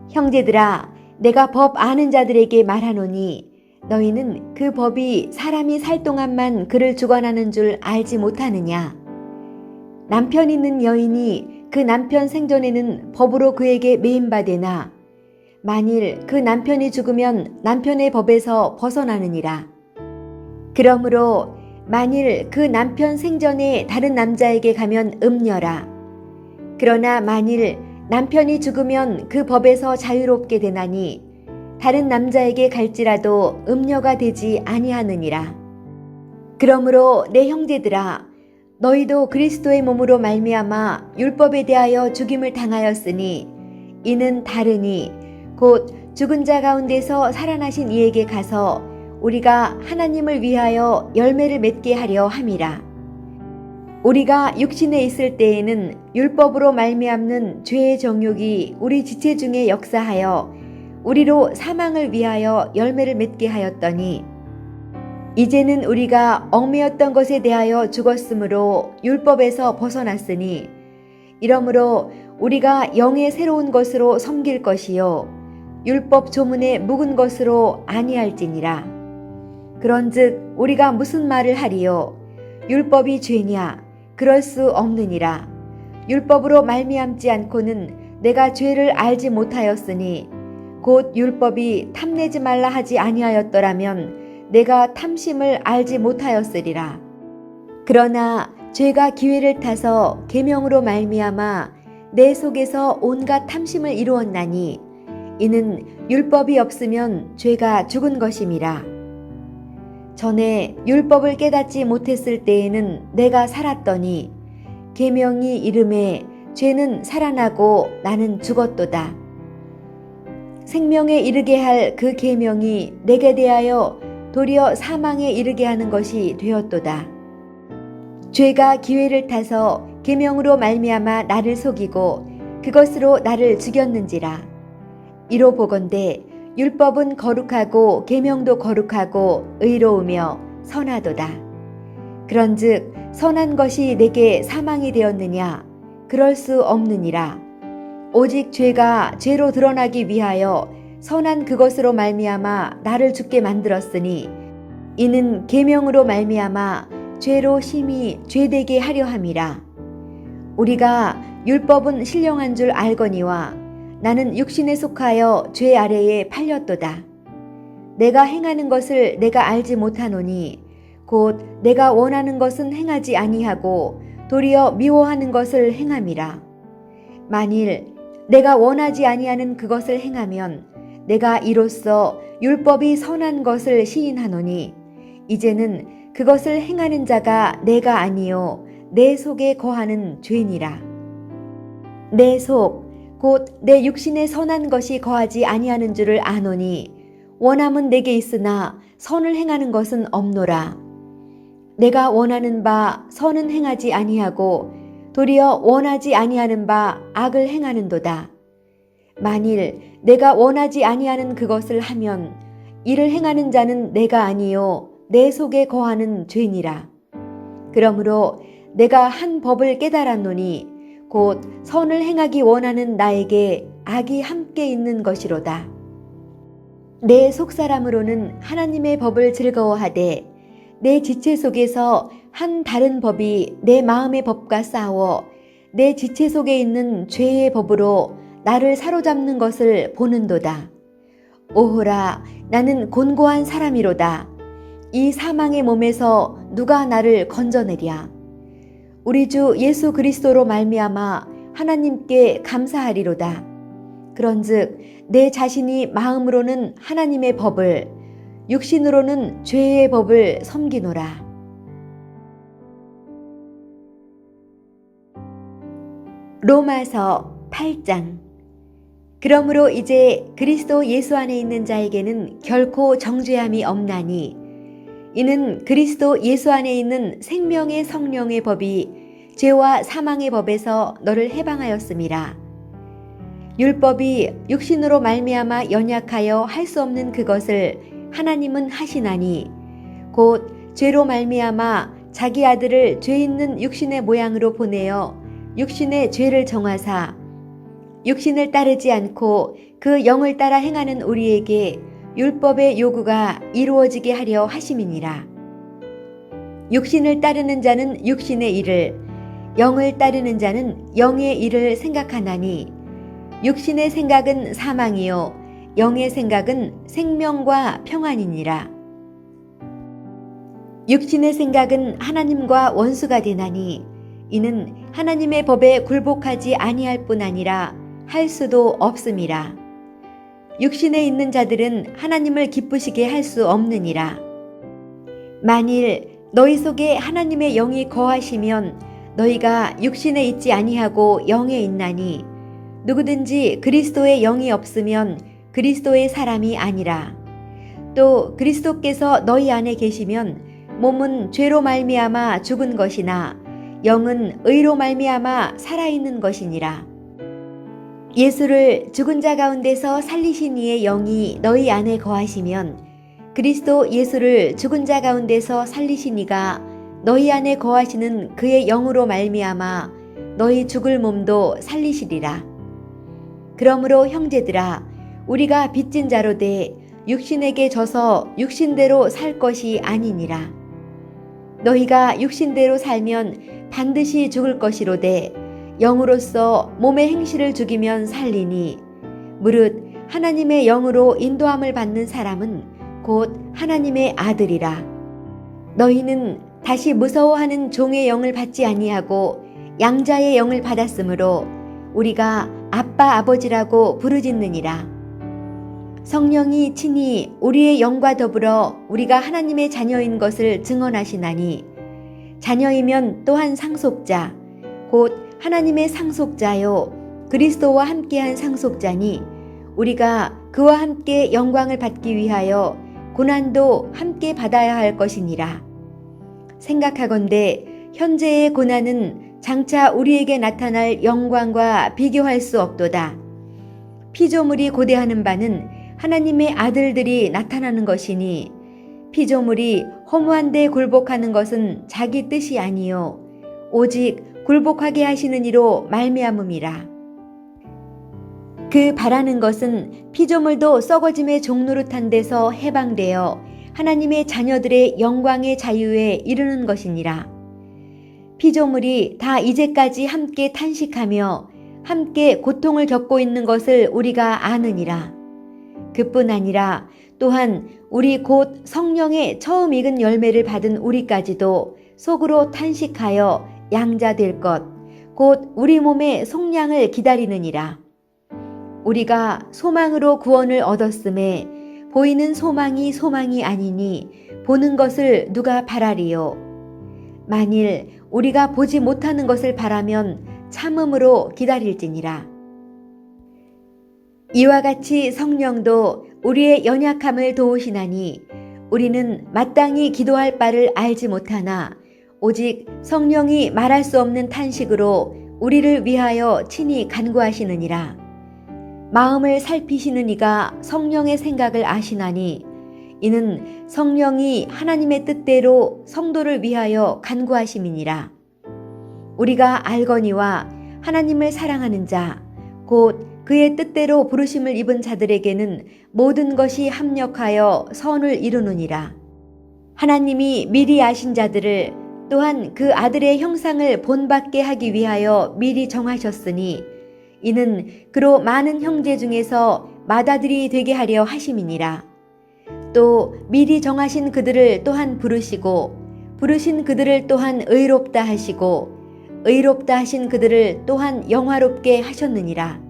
형제들아, 내가 법 아는 자들에게 말하노니 너희는 그 법이 사람이 살 동안만 그를 주관하는 줄 알지 못하느냐? 남편 있는 여인이 그 남편 생전에는 법으로 그에게 매임받으나 만일 그 남편이 죽으면 남편의 법에서 벗어나느니라. 그러므로 만일 그 남편 생전에 다른 남자에게 가면 음녀라. 그러나 만일 남편이 죽으면 그 법에서 자유롭게 되나니 다른 남자에게 갈지라도 음녀가 되지 아니하느니라. 그러므로 내 형제들아, 너희도 그리스도의 몸으로 말미암아 율법에 대하여 죽임을 당하였으니 이는 다르니 곧 죽은 자 가운데서 살아나신 이에게 가서 우리가 하나님을 위하여 열매를 맺게 하려 함이라. 우리가 육신에 있을 때에는 율법으로 말미암는 죄의 정욕이 우리 지체 중에 역사하여 우리로 사망을 위하여 열매를 맺게 하였더니 이제는 우리가 얽매였던 것에 대하여 죽었으므로 율법에서 벗어났으니 이러므로 우리가 영의 새로운 것으로 섬길 것이요 율법 조문에 묵은 것으로 아니할지니라. 그런즉 우리가 무슨 말을 하리요? 율법이 죄냐? 그럴 수 없느니라. 율법으로 말미암지 않고는 내가 죄를 알지 못하였으니 곧 율법이 탐내지 말라 하지 아니하였더라면 내가 탐심을 알지 못하였으리라. 그러나 죄가 기회를 타서 계명으로 말미암아 내 속에서 온갖 탐심을 이루었나니 이는 율법이 없으면 죄가 죽은 것임이라. 전에 율법을 깨닫지 못했을 때에는 내가 살았더니 계명이 이름에 죄는 살아나고 나는 죽었도다. 생명에 이르게 할 그 계명이 내게 대하여 도리어 사망에 이르게 하는 것이 되었도다. 죄가 기회를 타서 계명으로 말미암아 나를 속이고 그것으로 나를 죽였는지라. 이로 보건대 율법은 거룩하고 계명도 거룩하고 의로우며 선하도다. 그런즉 선한 것이 내게 사망이 되었느냐? 그럴 수 없느니라. 오직 죄가 죄로 드러나기 위하여 선한 그것으로 말미암아 나를 죽게 만들었으니 이는 계명으로 말미암아 죄로 심히 죄되게 하려 함이라. 우리가 율법은 신령한 줄 알거니와 나는 육신에 속하여 죄 아래에 팔렸도다. 내가 행하는 것을 내가 알지 못하노니 곧 내가 원하는 것은 행하지 아니하고 도리어 미워하는 것을 행함이라. 만일 내가 원하지 아니하는 그것을 행하면 내가 이로써 율법이 선한 것을 시인하노니 이제는 그것을 행하는 자가 내가 아니요 내 속에 거하는 죄니라. 내 속 곧 내 육신에 선한 것이 거하지 아니하는 줄을 아노니 원함은 내게 있으나 선을 행하는 것은 없노라. 내가 원하는 바 선은 행하지 아니하고 도리어 원하지 아니하는 바 악을 행하는도다. 만일 내가 원하지 아니하는 그것을 하면 이를 행하는 자는 내가 아니요 내 속에 거하는 죄니라. 그러므로 내가 한 법을 깨달았노니 곧 선을 행하기 원하는 나에게 악이 함께 있는 것이로다. 내 속사람으로는 하나님의 법을 즐거워하되 내 지체 속에서 한 다른 법이 내 마음의 법과 싸워 내 지체 속에 있는 죄의 법으로 나를 사로잡는 것을 보는도다. 오호라, 나는 곤고한 사람이로다. 이 사망의 몸에서 누가 나를 건져내랴. 우리 주 예수 그리스도로 말미암아 하나님께 감사하리로다. 그런즉 내 자신이 마음으로는 하나님의 법을, 육신으로는 죄의 법을 섬기노라. 로마서 8장. 그러므로 이제 그리스도 예수 안에 있는 자에게는 결코 정죄함이 없나니 이는 그리스도 예수 안에 있는 생명의 성령의 법이 죄와 사망의 법에서 너를 해방하였음이라. 율법이 육신으로 말미암아 연약하여 할 수 없는 그것을 하나님은 하시나니 곧 죄로 말미암아 자기 아들을 죄 있는 육신의 모양으로 보내어 육신의 죄를 정하사 육신을 따르지 않고 그 영을 따라 행하는 우리에게 율법의 요구가 이루어지게 하려 하심이니라. 육신을 따르는 자는 육신의 일을, 영을 따르는 자는 영의 일을 생각하나니 육신의 생각은 사망이요 영의 생각은 생명과 평안이니라. 육신의 생각은 하나님과 원수가 되나니 이는 하나님의 법에 굴복하지 아니할 뿐 아니라 할 수도 없음이라. 육신에 있는 자들은 하나님을 기쁘시게 할 수 없느니라. 만일 너희 속에 하나님의 영이 거하시면 너희가 육신에 있지 아니하고 영에 있나니 누구든지 그리스도의 영이 없으면 그리스도의 사람이 아니라. 또 그리스도께서 너희 안에 계시면 몸은 죄로 말미암아 죽은 것이나 영은 의로 말미암아 살아있는 것이니라. 예수를 죽은 자 가운데서 살리신 이의 영이 너희 안에 거하시면 그리스도 예수를 죽은 자 가운데서 살리신 이가 너희 안에 거하시는 그의 영으로 말미암아 너희 죽을 몸도 살리시리라. 그러므로 형제들아, 우리가 빚진 자로 돼 육신에게 져서 육신대로 살 것이 아니니라. 너희가 육신대로 살면 반드시 죽을 것이로되 영으로서 몸의 행실을 죽이면 살리니 무릇 하나님의 영으로 인도함을 받는 사람은 곧 하나님의 아들이라. 너희는 다시 무서워하는 종의 영을 받지 아니하고 양자의 영을 받았으므로 우리가 아빠 아버지라고 부르짖느니라. 성령이 친히 우리의 영과 더불어 우리가 하나님의 자녀인 것을 증언하시나니 자녀이면 또한 상속자 곧 하나님의 상속자요 그리스도와 함께한 상속자니 우리가 그와 함께 영광을 받기 위하여 고난도 함께 받아야 할 것이니라. 생각하건대 현재의 고난은 장차 우리에게 나타날 영광과 비교할 수 없도다. 피조물이 고대하는 바는 하나님의 아들들이 나타나는 것이니 피조물이 허무한 데 굴복하는 것은 자기 뜻이 아니요 오직 굴복하게 하시는 이로 말미암음이라. 그 바라는 것은 피조물도 썩어짐의 종노릇한 데서 해방되어 하나님의 자녀들의 영광의 자유에 이르는 것이니라. 피조물이 다 이제까지 함께 탄식하며 함께 고통을 겪고 있는 것을 우리가 아느니라. 그뿐 아니라 또한 우리 곧 성령의 처음 익은 열매를 받은 우리까지도 속으로 탄식하여 양자될 것, 곧 우리 몸의 속량을 기다리느니라. 우리가 소망으로 구원을 얻었음에 보이는 소망이 아니니 보는 것을 누가 바라리요. 만일 우리가 보지 못하는 것을 바라면 참음으로 기다릴지니라. 이와 같이 성령도 우리의 연약함을 도우시나니 우리는 마땅히 기도할 바를 알지 못하나 오직 성령이 말할 수 없는 탄식으로 우리를 위하여 친히 간구하시느니라. 마음을 살피시는 이가 성령의 생각을 아시나니 이는 성령이 하나님의 뜻대로 성도를 위하여 간구하심이니라. 우리가 알거니와 하나님을 사랑하는 자, 곧 그의 뜻대로 부르심을 입은 자들에게는 모든 것이 합력하여 선을 이루느니라. 하나님이 미리 아신 자들을 또한 그 아들의 형상을 본받게 하기 위하여 미리 정하셨으니 이는 그로 많은 형제 중에서 맏아들이 되게 하려 하심이니라. 또 미리 정하신 그들을 또한 부르시고 부르신 그들을 또한 의롭다 하시고 의롭다 하신 그들을 또한 영화롭게 하셨느니라.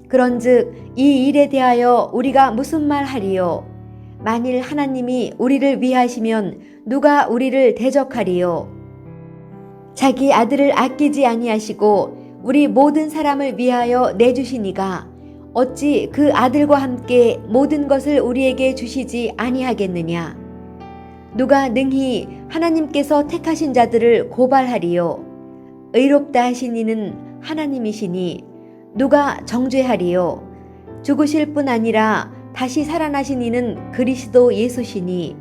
그런즉 이 일에 대하여 우리가 무슨 말 하리요? 만일 하나님이 우리를 위하시면 누가 우리를 대적하리요? 자기 아들을 아끼지 아니하시고 우리 모든 사람을 위하여 내주시니가 어찌 그 아들과 함께 모든 것을 우리에게 주시지 아니하겠느냐? 누가 능히 하나님께서 택하신 자들을 고발하리요? 의롭다 하신 이는 하나님이시니 누가 정죄하리요? 죽으실 뿐 아니라 다시 살아나신 이는 그리스도 예수시니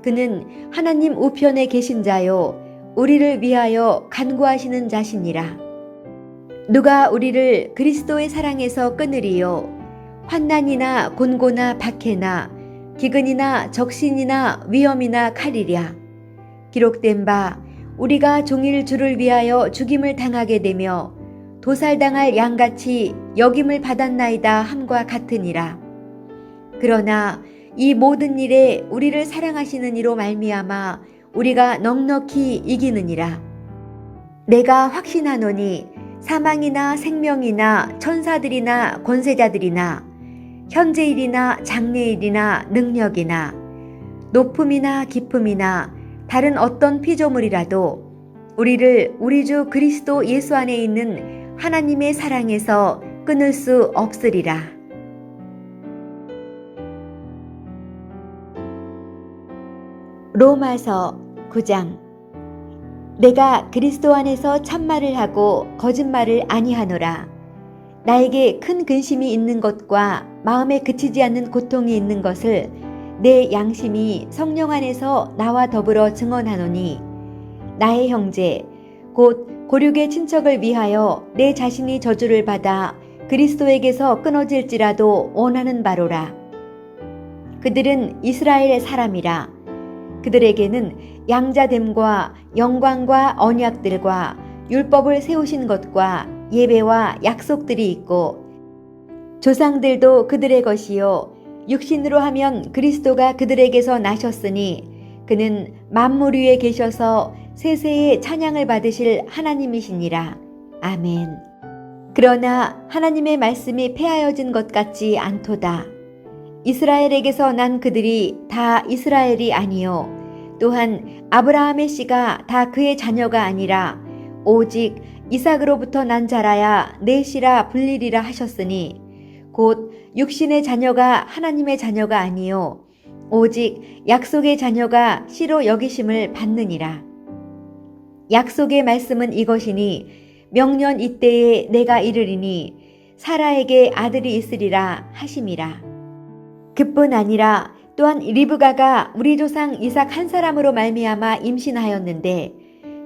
그는 하나님 우편에 계신 자요 우리를 위하여 간구하시는 자시니라. 누가 우리를 그리스도의 사랑에서 끊으리요? 환난이나 곤고나 박해나 기근이나 적신이나 위험이나 칼이랴. 기록된 바 우리가 종일 주를 위하여 죽임을 당하게 되며 도살당할 양같이 여김을 받았나이다 함과 같으니라. 그러나 이 모든 일에 우리를 사랑하시는 이로 말미암아 우리가 넉넉히 이기느니라. 내가 확신하노니 사망이나 생명이나 천사들이나 권세자들이나 현재일이나 장래일이나 능력이나 높음이나 깊음이나 다른 어떤 피조물이라도 우리를 우리 주 그리스도 예수 안에 있는 하나님의 사랑에서 끊을 수 없으리라. 로마서 9장. 내가 그리스도 안에서 참말을 하고 거짓말을 아니하노라. 나에게 큰 근심이 있는 것과 마음에 그치지 않는 고통이 있는 것을 내 양심이 성령 안에서 나와 더불어 증언하노니 나의 형제 곧 고륙의 친척을 위하여 내 자신이 저주를 받아 그리스도에게서 끊어질지라도 원하는 바로라. 그들은 이스라엘의 사람이라. 그들에게는 양자됨과 영광과 언약들과 율법을 세우신 것과 예배와 약속들이 있고 조상들도 그들의 것이요 육신으로 하면 그리스도가 그들에게서 나셨으니 그는 만물 위에 계셔서 세세의 찬양을 받으실 하나님이시니라. 아멘. 그러나 하나님의 말씀이 폐하여진 것 같지 않도다. 이스라엘에게서 난 그들이 다 이스라엘이 아니요 또한 아브라함의 씨가 다 그의 자녀가 아니라 오직 이삭으로부터 난 자라야 내 씨라 불리리라 하셨으니 곧 육신의 자녀가 하나님의 자녀가 아니요 오직 약속의 자녀가 씨로 여기심을 받느니라. 약속의 말씀은 이것이니 명년 이때에 내가 이르리니 사라에게 아들이 있으리라 하심이라. 그뿐 아니라 또한 리브가가 우리 조상 이삭 한 사람으로 말미암아 임신하였는데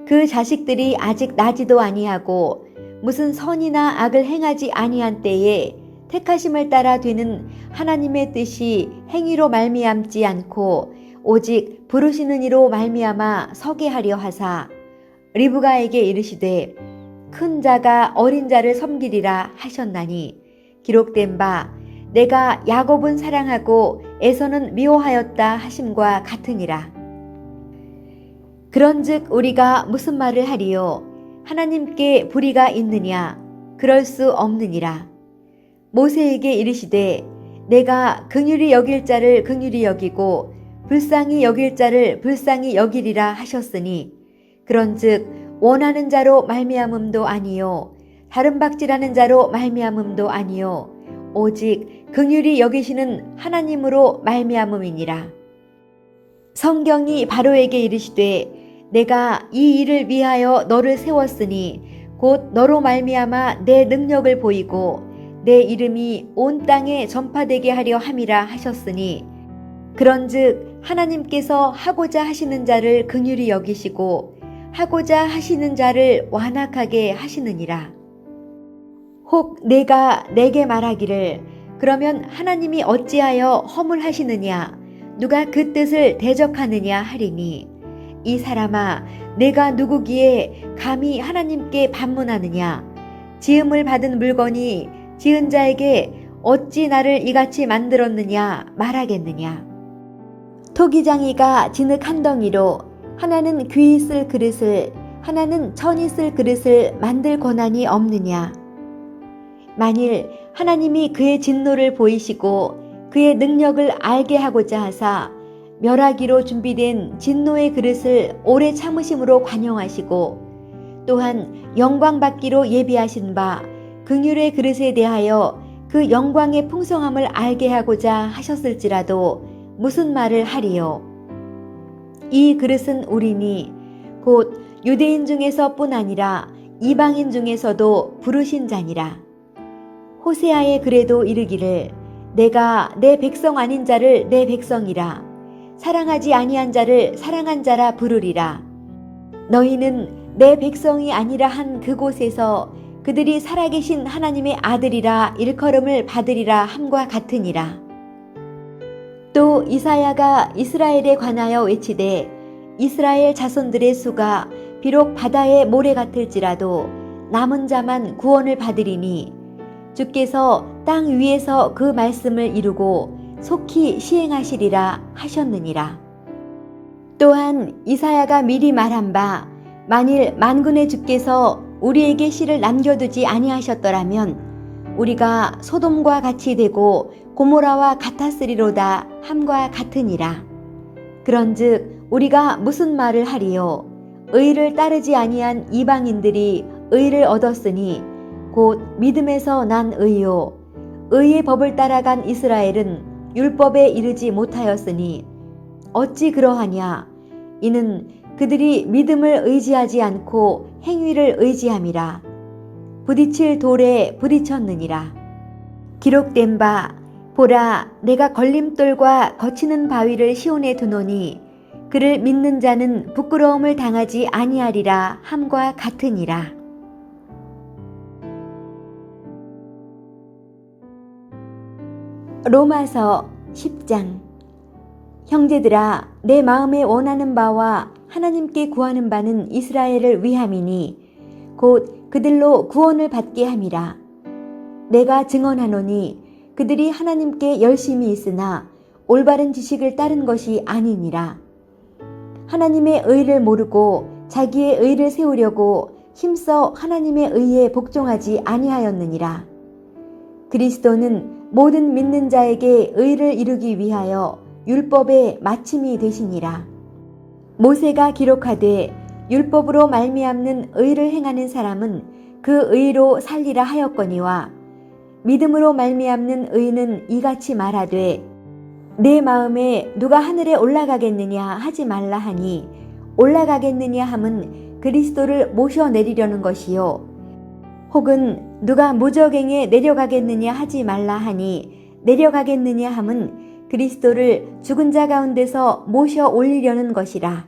그 자식들이 아직 나지도 아니하고 무슨 선이나 악을 행하지 아니한 때에 택하심을 따라 되는 하나님의 뜻이 행위로 말미암지 않고 오직 부르시는 이로 말미암아 서게 하려 하사 리브가에게 이르시되 큰 자가 어린 자를 섬기리라 하셨나니 기록된 바 내가 야곱은 사랑하고 에서는 미워하였다 하심과 같으니라. 그런즉 우리가 무슨 말을 하리요? 하나님께 불의가 있느냐? 그럴 수 없느니라. 모세에게 이르시되 내가 긍휼히 여길 자를 긍휼히 여기고 불쌍히 여길 자를 불쌍히 여기리라 하셨으니 그런즉 원하는 자로 말미암음도 아니요 다른 박질하는 자로 말미암음도 아니요 오직 긍휼히 여기시는 하나님으로 말미암음이니라. 성경이 바로에게 이르시되 내가 이 일을 위하여 너를 세웠으니 곧 너로 말미암아 내 능력을 보이고 내 이름이 온 땅에 전파되게 하려 함이라 하셨으니 그런즉 하나님께서 하고자 하시는 자를 긍휼히 여기시고 하고자 하시는 자를 완악하게 하시느니라. 혹 내가 내게 말하기를 그러면 하나님이 어찌하여 허물하시느냐 누가 그 뜻을 대적하느냐 하리니 이 사람아 내가 누구기에 감히 하나님께 반문하느냐 지음을 받은 물건이 지은 자에게 어찌 나를 이같이 만들었느냐 말하겠느냐. 토기장이가 진흙 한 덩이로 하나는 귀히 쓸 그릇을 하나는 천이 쓸 그릇을 만들 권한이 없느냐. 만일 하나님이 그의 진노를 보이시고 그의 능력을 알게 하고자 하사 멸하기로 준비된 진노의 그릇을 오래 참으심으로 관용하시고 또한 영광 받기로 예비하신 바 긍휼의 그릇에 대하여 그 영광의 풍성함을 알게 하고자 하셨을지라도 무슨 말을 하리요. 이 그릇은 우리니 곧 유대인 중에서뿐 아니라 이방인 중에서도 부르신 자니라. 호세아의 글에도 이르기를 내가 내 백성 아닌 자를 내 백성이라 사랑하지 아니한 자를 사랑한 자라 부르리라. 너희는 내 백성이 아니라 한 그곳에서 그들이 살아계신 하나님의 아들이라 일컬음을 받으리라 함과 같으니라. 또 이사야가 이스라엘에 관하여 외치되 이스라엘 자손들의 수가 비록 바다의 모래 같을지라도 남은 자만 구원을 받으리니 주께서 땅 위에서 그 말씀을 이루고 속히 시행하시리라 하셨느니라. 또한 이사야가 미리 말한 바 만일 만군의 주께서 우리에게 씨를 남겨두지 아니하셨더라면 우리가 소돔과 같이 되고 고모라와 같았으리로다 함과 같으니라. 그런즉 우리가 무슨 말을 하리요? 의를 따르지 아니한 이방인들이 의를 얻었으니 곧 믿음에서 난 의요 의의 법을 따라간 이스라엘은 율법에 이르지 못하였으니 어찌 그러하냐 이는 그들이 믿음을 의지하지 않고 행위를 의지함이라. 부딪힐 돌에 부딪혔느니라. 기록된 바 보라 내가 걸림돌과 거치는 바위를 시온에 두노니 그를 믿는 자는 부끄러움을 당하지 아니하리라 함과 같으니라. 로마서 10장. 형제들아 내 마음에 원하는 바와 하나님께 구하는 바는 이스라엘을 위함이니 곧 그들로 구원을 받게 함이라. 내가 증언하노니 그들이 하나님께 열심히 있으나 올바른 지식을 따른 것이 아니니라. 하나님의 의를 모르고 자기의 의를 세우려고 힘써 하나님의 의에 복종하지 아니하였느니라. 그리스도는 모든 믿는 자에게 의를 이루기 위하여 율법의 마침이 되시니라. 모세가 기록하되 율법으로 말미암는 의를 행하는 사람은 그 의로 살리라 하였거니와 믿음으로 말미암는 의는 이같이 말하되 내 마음에 누가 하늘에 올라가겠느냐 하지 말라 하니 올라가겠느냐 함은 그리스도를 모셔내리려는 것이요 혹은 누가 무저갱에 내려가겠느냐 하지 말라 하니 내려가겠느냐 함은 그리스도를 죽은 자 가운데서 모셔 올리려는 것이라.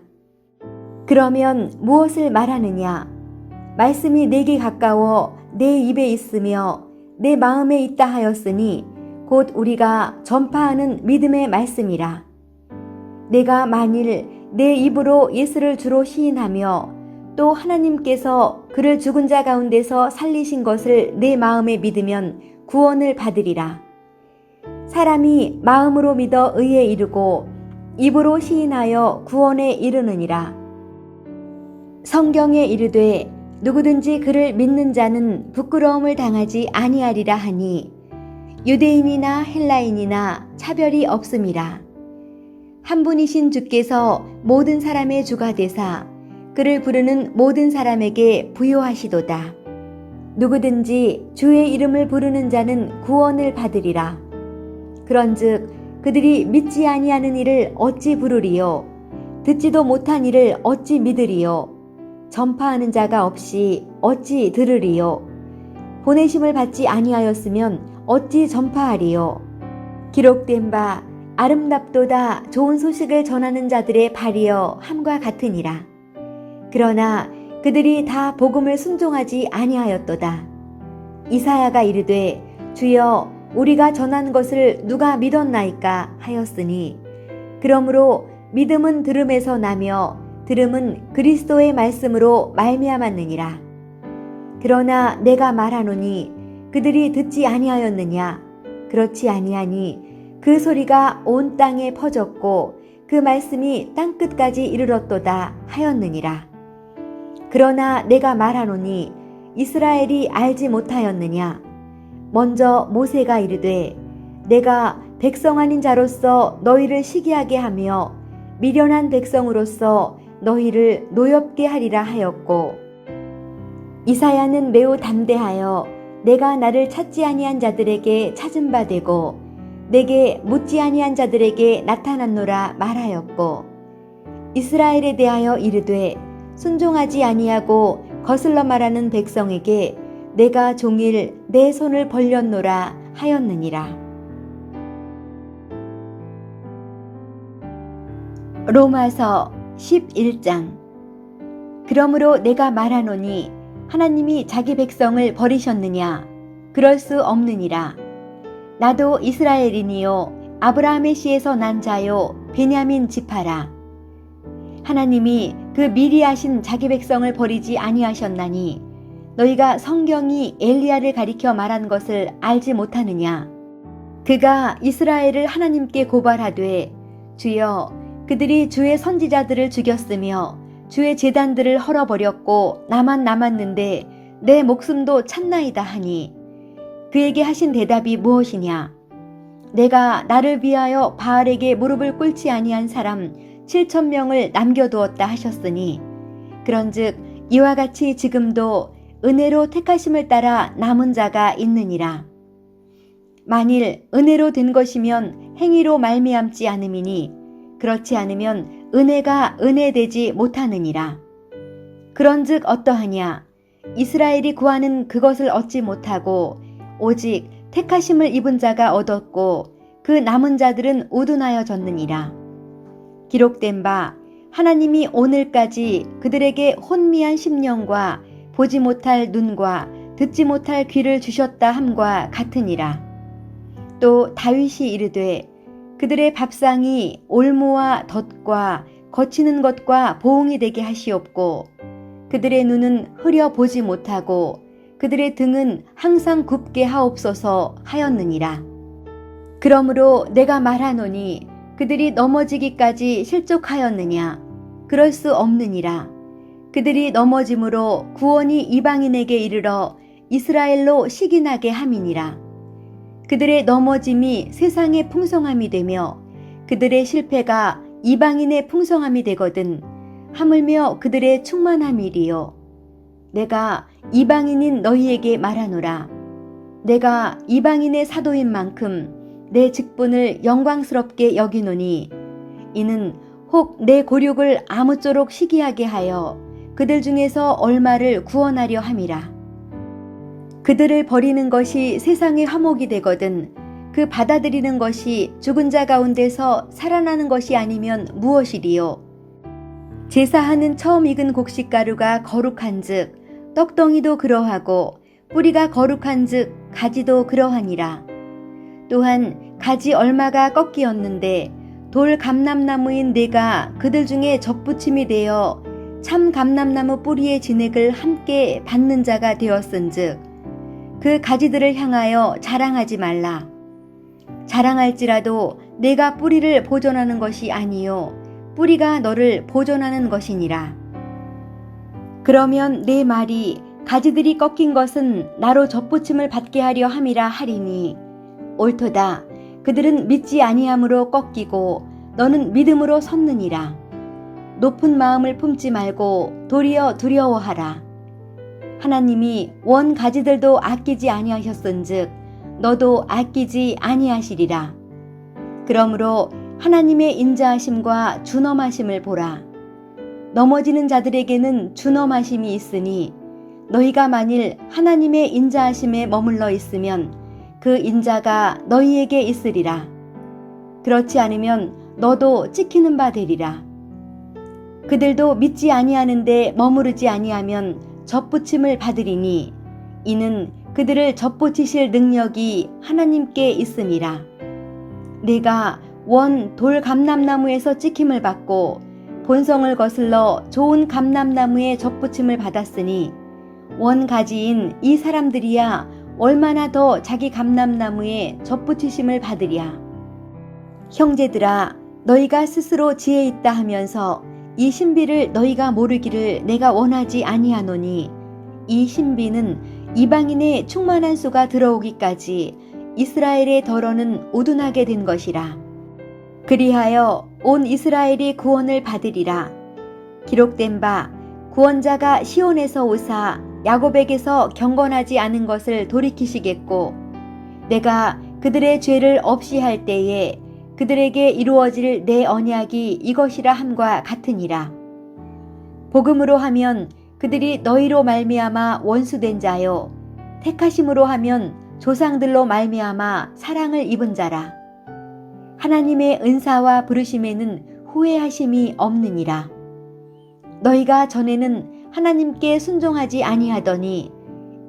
그러면 무엇을 말하느냐? 말씀이 내게 가까워 내 입에 있으며 내 마음에 있다 하였으니 곧 우리가 전파하는 믿음의 말씀이라. 내가 만일 내 입으로 예수를 주로 시인하며 또 하나님께서 그를 죽은 자 가운데서 살리신 것을 내 마음에 믿으면 구원을 받으리라. 사람이 마음으로 믿어 의에 이르고 입으로 시인하여 구원에 이르느니라. 성경에 이르되 누구든지 그를 믿는 자는 부끄러움을 당하지 아니하리라 하니 유대인이나 헬라인이나 차별이 없음이라. 한 분이신 주께서 모든 사람의 주가 되사 그를 부르는 모든 사람에게 부요하시도다. 누구든지 주의 이름을 부르는 자는 구원을 받으리라. 그런즉 그들이 믿지 아니하는 이를 어찌 부르리요? 듣지도 못한 이를 어찌 믿으리요? 전파하는 자가 없이 어찌 들으리요? 보내심을 받지 아니하였으면 어찌 전파하리요? 기록된 바 아름답도다 좋은 소식을 전하는 자들의 발이여 함과 같으니라. 그러나 그들이 다 복음을 순종하지 아니하였도다. 이사야가 이르되 주여 우리가 전한 것을 누가 믿었나이까 하였으니 그러므로 믿음은 들음에서 나며 들음은 그리스도의 말씀으로 말미암았느니라. 그러나 내가 말하노니 그들이 듣지 아니하였느냐? 그렇지 아니하니 그 소리가 온 땅에 퍼졌고 그 말씀이 땅끝까지 이르렀도다 하였느니라. 그러나 내가 말하노니 이스라엘이 알지 못하였느냐? 먼저 모세가 이르되 내가 백성 아닌 자로서 너희를 시기하게 하며 미련한 백성으로서 너희를 노엽게 하리라 하였고, 이사야는 매우 담대하여 내가 나를 찾지 아니한 자들에게 찾은 바 되고 내게 묻지 아니한 자들에게 나타났노라 말하였고, 이스라엘에 대하여 이르되 순종하지 아니하고 거슬러 말하는 백성에게 내가 종일 내 손을 벌렸노라 하였느니라. 로마서 11장. 그러므로 내가 말하노니 하나님이 자기 백성을 버리셨느냐? 그럴 수 없느니라. 나도 이스라엘인이요 아브라함의 씨에서 난 자요 베냐민 지파라. 하나님이 그 미리 하신 자기 백성을 버리지 아니하셨나니 너희가 성경이 엘리야를 가리켜 말한 것을 알지 못하느냐? 그가 이스라엘을 하나님께 고발하되 주여 그들이 주의 선지자들을 죽였으며 주의 제단들을 헐어버렸고 나만 남았는데 내 목숨도 찼나이다 하니 그에게 하신 대답이 무엇이냐? 내가 나를 위하여 바알에게 무릎을 꿇지 아니한 사람 7,000명을 남겨두었다 하셨으니 그런즉 이와 같이 지금도 은혜로 택하심을 따라 남은 자가 있느니라. 만일 은혜로 된 것이면 행위로 말미암지 않음이니 그렇지 않으면 은혜가 은혜되지 못하느니라. 그런즉 어떠하냐? 이스라엘이 구하는 그것을 얻지 못하고 오직 택하심을 입은 자가 얻었고 그 남은 자들은 우둔하여졌느니라. 기록된 바 하나님이 오늘까지 그들에게 혼미한 심령과 보지 못할 눈과 듣지 못할 귀를 주셨다 함과 같으니라. 또 다윗이 이르되 그들의 밥상이 올무와 덫과 거치는 것과 보응이 되게 하시옵고 그들의 눈은 흐려 보지 못하고 그들의 등은 항상 굽게 하옵소서 하였느니라. 그러므로 내가 말하노니 그들이 넘어지기까지 실족하였느냐? 그럴 수 없느니라. 그들이 넘어짐으로 구원이 이방인에게 이르러 이스라엘로 시기나게 함이니라. 그들의 넘어짐이 세상의 풍성함이 되며 그들의 실패가 이방인의 풍성함이 되거든 하물며 그들의 충만함이리요. 내가 이방인인 너희에게 말하노라. 내가 이방인의 사도인 만큼 내 직분을 영광스럽게 여기노니 이는 혹 내 고륙을 아무쪼록 시기하게 하여 그들 중에서 얼마를 구원하려 함이라. 그들을 버리는 것이 세상의 화목이 되거든 그 받아들이는 것이 죽은 자 가운데서 살아나는 것이 아니면 무엇이리요? 제사하는 처음 익은 곡식가루가 거룩한즉 떡덩이도 그러하고 뿌리가 거룩한즉 가지도 그러하니라. 또한 가지 얼마가 꺾이었는데 돌 감람나무인 내가 그들 중에 접붙임이 되어 참 감람나무 뿌리의 진액을 함께 받는 자가 되었은즉 그 가지들을 향하여 자랑하지 말라. 자랑할지라도 내가 뿌리를 보존하는 것이 아니요 뿌리가 너를 보존하는 것이니라. 그러면 내 말이 가지들이 꺾인 것은 나로 접붙임을 받게 하려 함이라 하리니 옳도다. 그들은 믿지 아니함으로 꺾이고 너는 믿음으로 섰느니라. 높은 마음을 품지 말고 도리어 두려워하라. 하나님이 원 가지들도 아끼지 아니하셨은즉 너도 아끼지 아니하시리라. 그러므로 하나님의 인자하심과 준엄하심을 보라. 넘어지는 자들에게는 준엄하심이 있으니 너희가 만일 하나님의 인자하심에 머물러 있으면 그 인자가 너희에게 있으리라. 그렇지 않으면 너도 찍히는 바 되리라. 그들도 믿지 아니하는데 머무르지 아니하면 접붙임을 받으리니 이는 그들을 접붙이실 능력이 하나님께 있음이라. 내가 원 돌 감람나무에서 찍힘을 받고 본성을 거슬러 좋은 감람나무에 접붙임을 받았으니 원 가지인 이 사람들이야 얼마나 더 자기 감람나무에 접붙이심을 받으랴. 형제들아, 너희가 스스로 지혜 있다 하면서 이 신비를 너희가 모르기를 내가 원하지 아니하노니 이 신비는 이방인의 충만한 수가 들어오기까지 이스라엘의 덜어는 우둔하게 된 것이라. 그리하여 온 이스라엘이 구원을 받으리라. 기록된 바 구원자가 시온에서 오사 야곱에게서 경건하지 않은 것을 돌이키시겠고 내가 그들의 죄를 없이 할 때에 그들에게 이루어질 내 언약이 이것이라 함과 같으니라. 복음으로 하면 그들이 너희로 말미암아 원수된 자요 택하심으로 하면 조상들로 말미암아 사랑을 입은 자라. 하나님의 은사와 부르심에는 후회하심이 없느니라. 너희가 전에는 하나님께 순종하지 아니하더니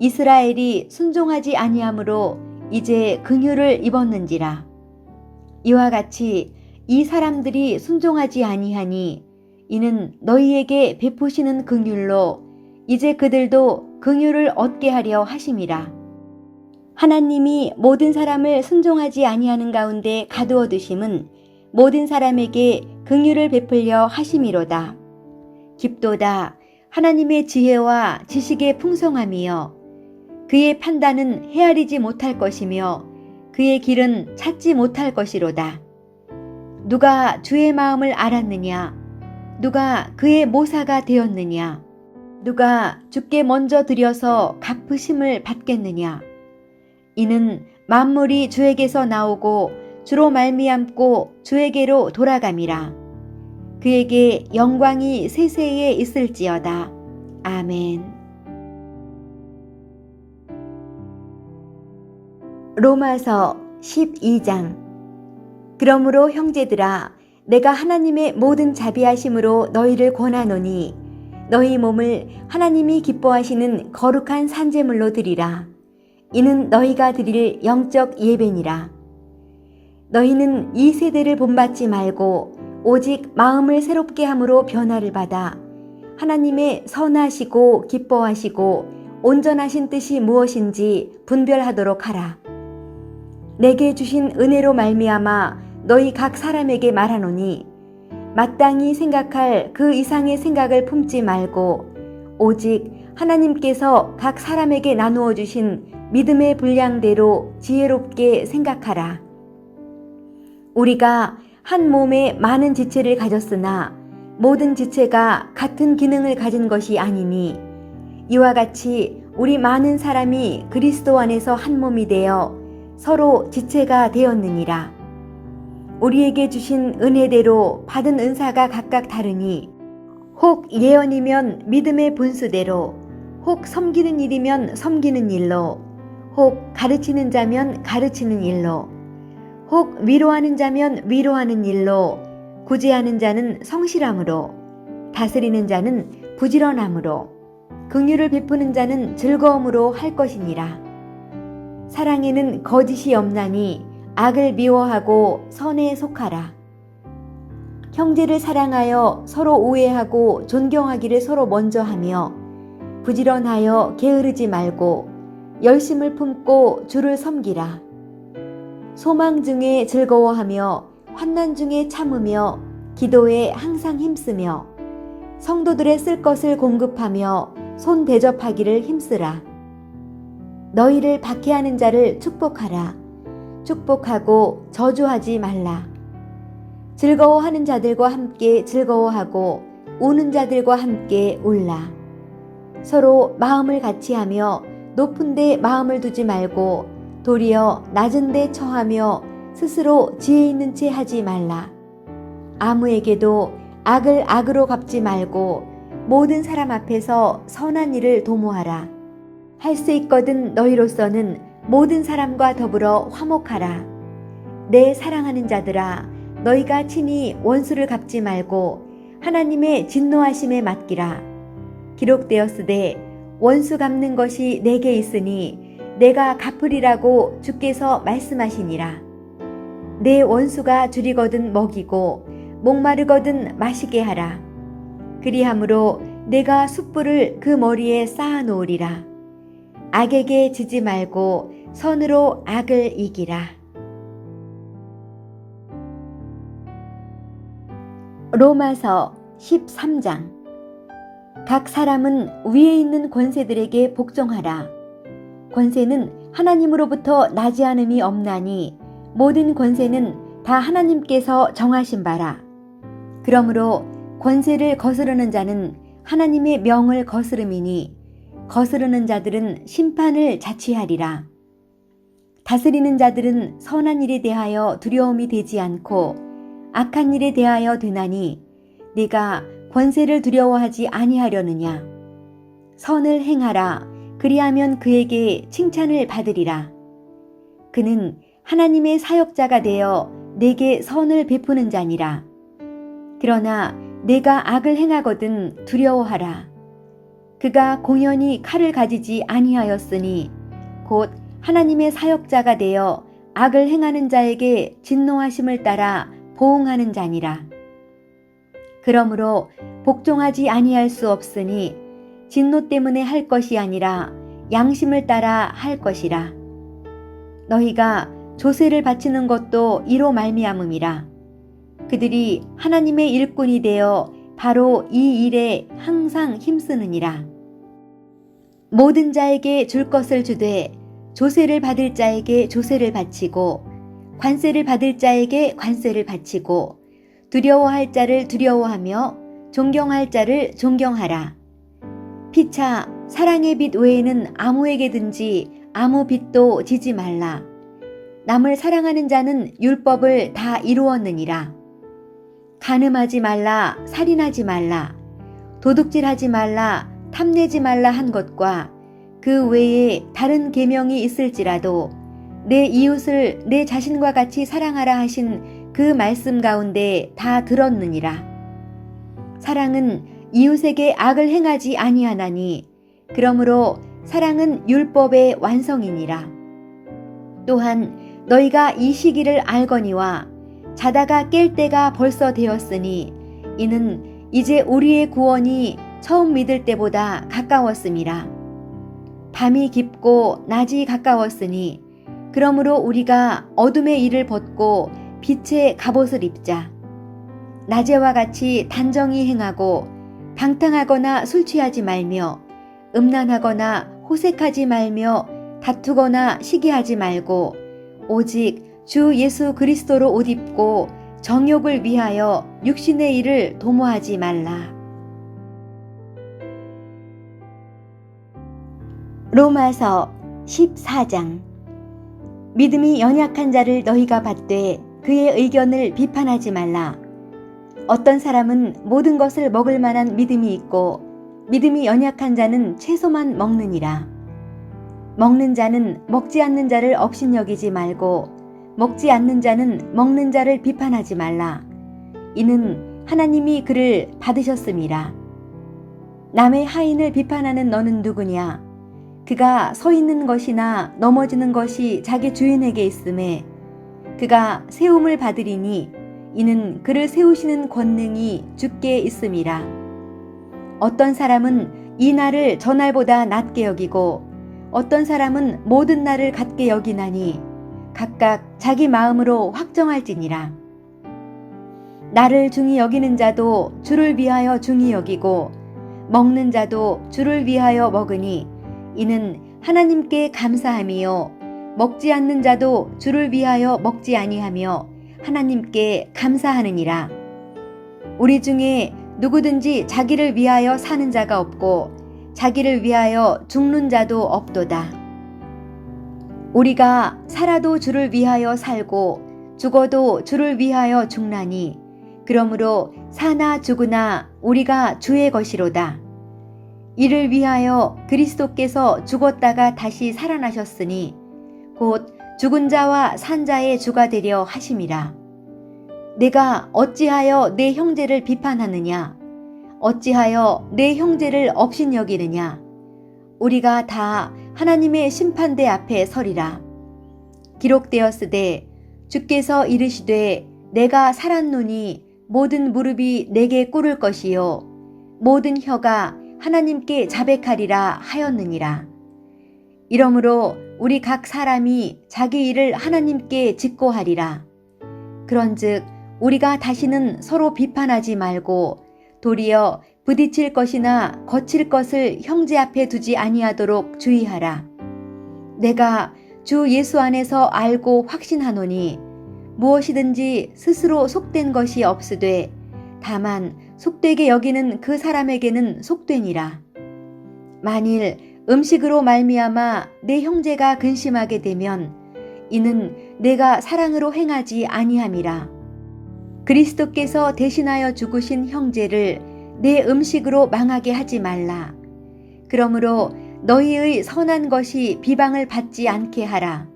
이스라엘이 순종하지 아니하므로 이제 긍휼을 입었는지라. 이와 같이 이 사람들이 순종하지 아니하니 이는 너희에게 베푸시는 긍휼로 이제 그들도 긍휼을 얻게 하려 하심이라. 하나님이 모든 사람을 순종하지 아니하는 가운데 가두어 두심은 모든 사람에게 긍휼을 베풀려 하심이로다. 깊도다. 하나님의 지혜와 지식의 풍성함이여 그의 판단은 헤아리지 못할 것이며 그의 길은 찾지 못할 것이로다. 누가 주의 마음을 알았느냐? 누가 그의 모사가 되었느냐? 누가 주께 먼저 드려서 갚으심을 받겠느냐? 이는 만물이 주에게서 나오고 주로 말미암고 주에게로 돌아감이라. 그에게 영광이 세세에 있을지어다. 아멘. 로마서 12장. 그러므로 형제들아, 내가 하나님의 모든 자비하심으로 너희를 권하노니 너희 몸을 하나님이 기뻐하시는 거룩한 산제물로 드리라. 이는 너희가 드릴 영적 예배니라. 너희는 이 세대를 본받지 말고 오직 마음을 새롭게 함으로 변화를 받아 하나님의 선하시고 기뻐하시고 온전하신 뜻이 무엇인지 분별하도록 하라. 내게 주신 은혜로 말미암아 너희 각 사람에게 말하노니 마땅히 생각할 그 이상의 생각을 품지 말고 오직 하나님께서 각 사람에게 나누어 주신 믿음의 분량대로 지혜롭게 생각하라. 우리가 한 몸에 많은 지체를 가졌으나 모든 지체가 같은 기능을 가진 것이 아니니 이와 같이 우리 많은 사람이 그리스도 안에서 한 몸이 되어 서로 지체가 되었느니라. 우리에게 주신 은혜대로 받은 은사가 각각 다르니 혹 예언이면 믿음의 분수대로, 혹 섬기는 일이면 섬기는 일로, 혹 가르치는 자면 가르치는 일로, 혹 위로하는 자면 위로하는 일로, 구제하는 자는 성실함으로, 다스리는 자는 부지런함으로, 긍휼을 베푸는 자는 즐거움으로 할 것이니라. 사랑에는 거짓이 없나니 악을 미워하고 선에 속하라. 형제를 사랑하여 서로 우애하고 존경하기를 서로 먼저 하며 부지런하여 게으르지 말고 열심을 품고 주를 섬기라. 소망 중에 즐거워하며 환난 중에 참으며 기도에 항상 힘쓰며 성도들의 쓸 것을 공급하며 손 대접하기를 힘쓰라. 너희를 박해하는 자를 축복하라. 축복하고 저주하지 말라. 즐거워하는 자들과 함께 즐거워하고 우는 자들과 함께 울라. 서로 마음을 같이 하며 높은 데 마음을 두지 말고 도리어 낮은 데 처하며 스스로 지혜 있는 채 하지 말라. 아무에게도 악을 악으로 갚지 말고 모든 사람 앞에서 선한 일을 도모하라. 할 수 있거든 너희로서는 모든 사람과 더불어 화목하라. 내 사랑하는 자들아, 너희가 친히 원수를 갚지 말고 하나님의 진노하심에 맡기라. 기록되었으되 원수 갚는 것이 내게 있으니 내가 갚으리라고 주께서 말씀하시니라. 내 원수가 줄이거든 먹이고 목마르거든 마시게 하라. 그리함으로 내가 숯불을 그 머리에 쌓아 놓으리라. 악에게 지지 말고 선으로 악을 이기라. 로마서 13장. 각 사람은 위에 있는 권세들에게 복종하라. 권세는 하나님으로부터 나지 않음이 없나니 모든 권세는 다 하나님께서 정하신 바라. 그러므로 권세를 거스르는 자는 하나님의 명을 거스름이니 거스르는 자들은 심판을 자취하리라. 다스리는 자들은 선한 일에 대하여 두려움이 되지 않고 악한 일에 대하여 되나니 네가 권세를 두려워하지 아니하려느냐. 선을 행하라. 그리하면 그에게 칭찬을 받으리라. 그는 하나님의 사역자가 되어 내게 선을 베푸는 자니라. 그러나 내가 악을 행하거든 두려워하라. 그가 공연히 칼을 가지지 아니하였으니 곧 하나님의 사역자가 되어 악을 행하는 자에게 진노하심을 따라 보응하는 자니라. 그러므로 복종하지 아니할 수 없으니 진노 때문에 할 것이 아니라 양심을 따라 할 것이라. 너희가 조세를 바치는 것도 이로 말미암음이라. 그들이 하나님의 일꾼이 되어 바로 이 일에 항상 힘쓰느니라. 모든 자에게 줄 것을 주되 조세를 받을 자에게 조세를 바치고 관세를 받을 자에게 관세를 바치고 두려워할 자를 두려워하며 존경할 자를 존경하라. 피차 사랑의 빚 외에는 아무에게든지 아무 빚도 지지 말라. 남을 사랑하는 자는 율법을 다 이루었느니라. 간음하지 말라, 살인하지 말라, 도둑질하지 말라, 탐내지 말라 한 것과 그 외에 다른 계명이 있을지라도 내 이웃을 내 자신과 같이 사랑하라 하신 그 말씀 가운데 다 들었느니라. 사랑은 이웃에게 악을 행하지 아니하나니 그러므로 사랑은 율법의 완성이니라. 또한 너희가 이 시기를 알거니와 자다가 깰 때가 벌써 되었으니 이는 이제 우리의 구원이 처음 믿을 때보다 가까웠음이라. 밤이 깊고 낮이 가까웠으니 그러므로 우리가 어둠의 일을 벗고 빛의 갑옷을 입자. 낮에와 같이 단정히 행하고 방탕하거나 술 취하지 말며 음란하거나 호색하지 말며 다투거나 시기하지 말고 오직 주 예수 그리스도로 옷 입고 정욕을 위하여 육신의 일을 도모하지 말라. 로마서 14장. 믿음이 연약한 자를 너희가 받되 그의 의견을 비판하지 말라. 어떤 사람은 모든 것을 먹을 만한 믿음이 있고 믿음이 연약한 자는 채소만 먹느니라. 먹는 자는 먹지 않는 자를 업신여기지 말고 먹지 않는 자는 먹는 자를 비판하지 말라. 이는 하나님이 그를 받으셨음이라. 남의 하인을 비판하는 너는 누구냐? 그가 서 있는 것이나 넘어지는 것이 자기 주인에게 있음에 그가 세움을 받으리니 이는 그를 세우시는 권능이 주께 있음이라. 어떤 사람은 이 날을 저 날보다 낮게 여기고 어떤 사람은 모든 날을 같게 여기나니 각각 자기 마음으로 확정할지니라. 나를 중히 여기는 자도 주를 위하여 중히 여기고 먹는 자도 주를 위하여 먹으니 이는 하나님께 감사함이요 먹지 않는 자도 주를 위하여 먹지 아니하며 하나님께 감사하느니라. 우리 중에 누구든지 자기를 위하여 사는 자가 없고 자기를 위하여 죽는 자도 없도다. 우리가 살아도 주를 위하여 살고 죽어도 주를 위하여 죽나니 그러므로 사나 죽으나 우리가 주의 것이로다. 이를 위하여 그리스도께서 죽었다가 다시 살아나셨으니 곧 죽은 자와 산 자의 주가 되려 하심이라. 내가 어찌하여 내 형제를 비판하느냐? 어찌하여 내 형제를 업신여기느냐? 우리가 다 하나님의 심판대 앞에 서리라. 기록되었으되 주께서 이르시되 내가 살았노니 모든 무릎이 내게 꿇을 것이요 모든 혀가 하나님께 자백하리라 하였느니라. 이러므로 우리 각 사람이 자기 일을 하나님께 직고하리라. 그런즉 우리가 다시는 서로 비판하지 말고 도리어 부딪힐 것이나 거칠 것을 형제 앞에 두지 아니하도록 주의하라. 내가 주 예수 안에서 알고 확신하노니 무엇이든지 스스로 속된 것이 없으되 다만 속되게 여기는 그 사람에게는 속되니라. 만일 음식으로 말미암아 내 형제가 근심하게 되면 이는 내가 사랑으로 행하지 아니함이라. 그리스도께서 대신하여 죽으신 형제를 내 음식으로 망하게 하지 말라. 그러므로 너희의 선한 것이 비방을 받지 않게 하라.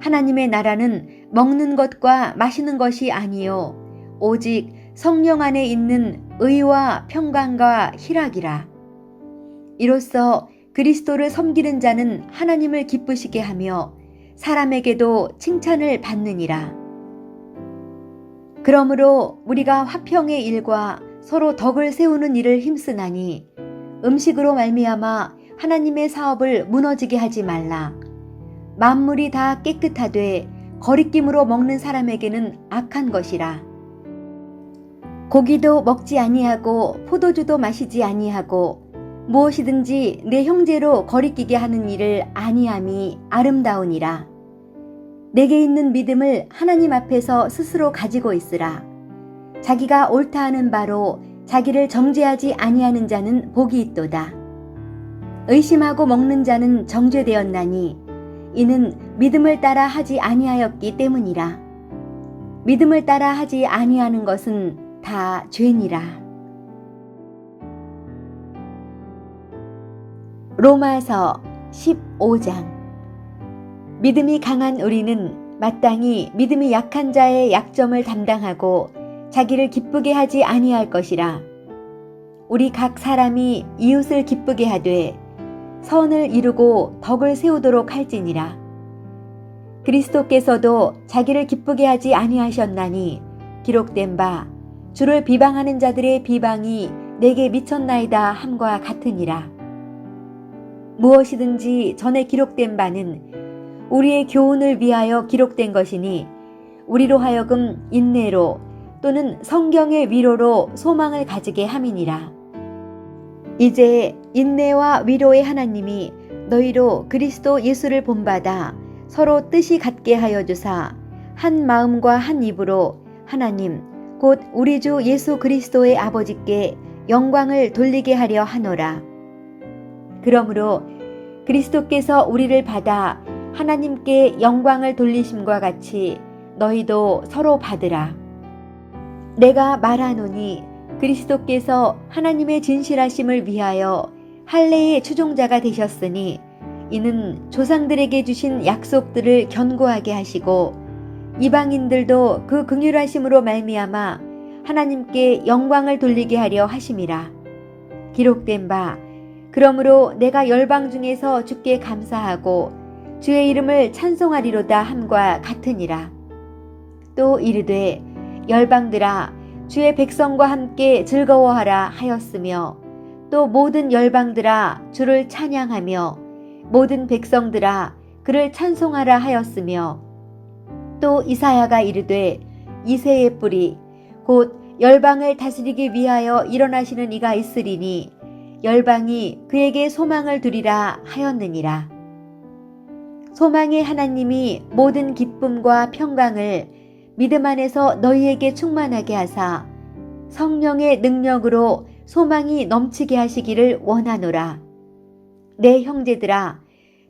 하나님의 나라는 먹는 것과 마시는 것이 아니요 오직 성령 안에 있는 의와 평강과 희락이라. 이로써 그리스도를 섬기는 자는 하나님을 기쁘시게 하며 사람에게도 칭찬을 받느니라. 그러므로 우리가 화평의 일과 서로 덕을 세우는 일을 힘쓰나니 음식으로 말미암아 하나님의 사업을 무너지게 하지 말라. 만물이 다 깨끗하되 거리낌으로 먹는 사람에게는 악한 것이라. 고기도 먹지 아니하고 포도주도 마시지 아니하고 무엇이든지 내 형제로 거리끼게 하는 일을 아니함이 아름다우니라. 내게 있는 믿음을 하나님 앞에서 스스로 가지고 있으라. 자기가 옳다 하는 바로 자기를 정죄하지 아니하는 자는 복이 있도다. 의심하고 먹는 자는 정죄되었나니 이는 믿음을 따라 하지 아니하였기 때문이라. 믿음을 따라 하지 아니하는 것은 다 죄니라. 로마서 15장. 믿음이 강한 우리는 마땅히 믿음이 약한 자의 약점을 담당하고 자기를 기쁘게 하지 아니할 것이라. 우리 각 사람이 이웃을 기쁘게 하되 선을 이루고 덕을 세우도록 할지니라. 그리스도께서도 자기를 기쁘게 하지 아니하셨나니 기록된 바 주를 비방하는 자들의 비방이 내게 미쳤나이다 함과 같으니라. 무엇이든지 전에 기록된 바는 우리의 교훈을 위하여 기록된 것이니 우리로 하여금 인내로 또는 성경의 위로로 소망을 가지게 함이니라. 이제 인내와 위로의 하나님이 너희로 그리스도 예수를 본받아 서로 뜻이 같게 하여 주사 한 마음과 한 입으로 하나님 곧 우리 주 예수 그리스도의 아버지께 영광을 돌리게 하려 하노라. 그러므로 그리스도께서 우리를 받아 하나님께 영광을 돌리심과 같이 너희도 서로 받으라. 내가 말하노니 그리스도께서 하나님의 진실하심을 위하여 할례의 추종자가 되셨으니 이는 조상들에게 주신 약속들을 견고하게 하시고 이방인들도 그 긍휼하심으로 말미암아 하나님께 영광을 돌리게 하려 하심이라. 기록된 바 그러므로 내가 열방 중에서 주께 감사하고 주의 이름을 찬송하리로다 함과 같으니라. 또 이르되 열방들아 주의 백성과 함께 즐거워하라 하였으며 또 모든 열방들아 주를 찬양하며 모든 백성들아 그를 찬송하라 하였으며 또 이사야가 이르되 이새의 뿌리 곧 열방을 다스리기 위하여 일어나시는 이가 있으리니 열방이 그에게 소망을 두리라 하였느니라. 소망의 하나님이 모든 기쁨과 평강을 믿음 안에서 너희에게 충만하게 하사 성령의 능력으로 소망이 넘치게 하시기를 원하노라. 내 형제들아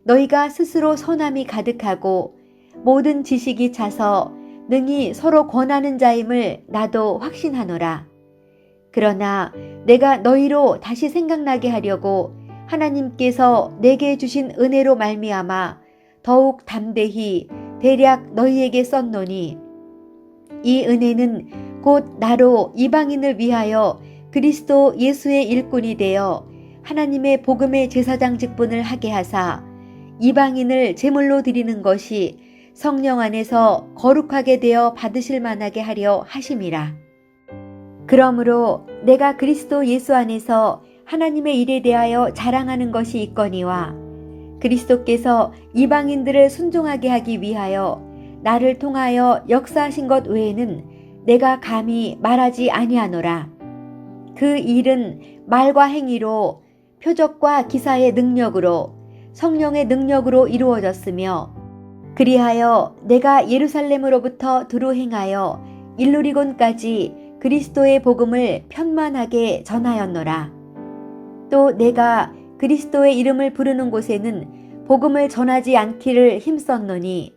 너희가 스스로 선함이 가득하고 모든 지식이 차서 능히 서로 권하는 자임을 나도 확신하노라. 그러나 내가 너희로 다시 생각나게 하려고 하나님께서 내게 주신 은혜로 말미암아 더욱 담대히 대략 너희에게 썼노니 이 은혜는 곧 나로 이방인을 위하여 그리스도 예수의 일꾼이 되어 하나님의 복음의 제사장 직분을 하게 하사 이방인을 제물로 드리는 것이 성령 안에서 거룩하게 되어 받으실 만하게 하려 하심이라. 그러므로 내가 그리스도 예수 안에서 하나님의 일에 대하여 자랑하는 것이 있거니와 그리스도께서 이방인들을 순종하게 하기 위하여 나를 통하여 역사하신 것 외에는 내가 감히 말하지 아니하노라. 그 일은 말과 행위로 표적과 기사의 능력으로 성령의 능력으로 이루어졌으며 그리하여 내가 예루살렘으로부터 두루 행하여 일루리곤까지 그리스도의 복음을 편만하게 전하였노라. 또 내가 그리스도의 이름을 부르는 곳에는 복음을 전하지 않기를 힘썼노니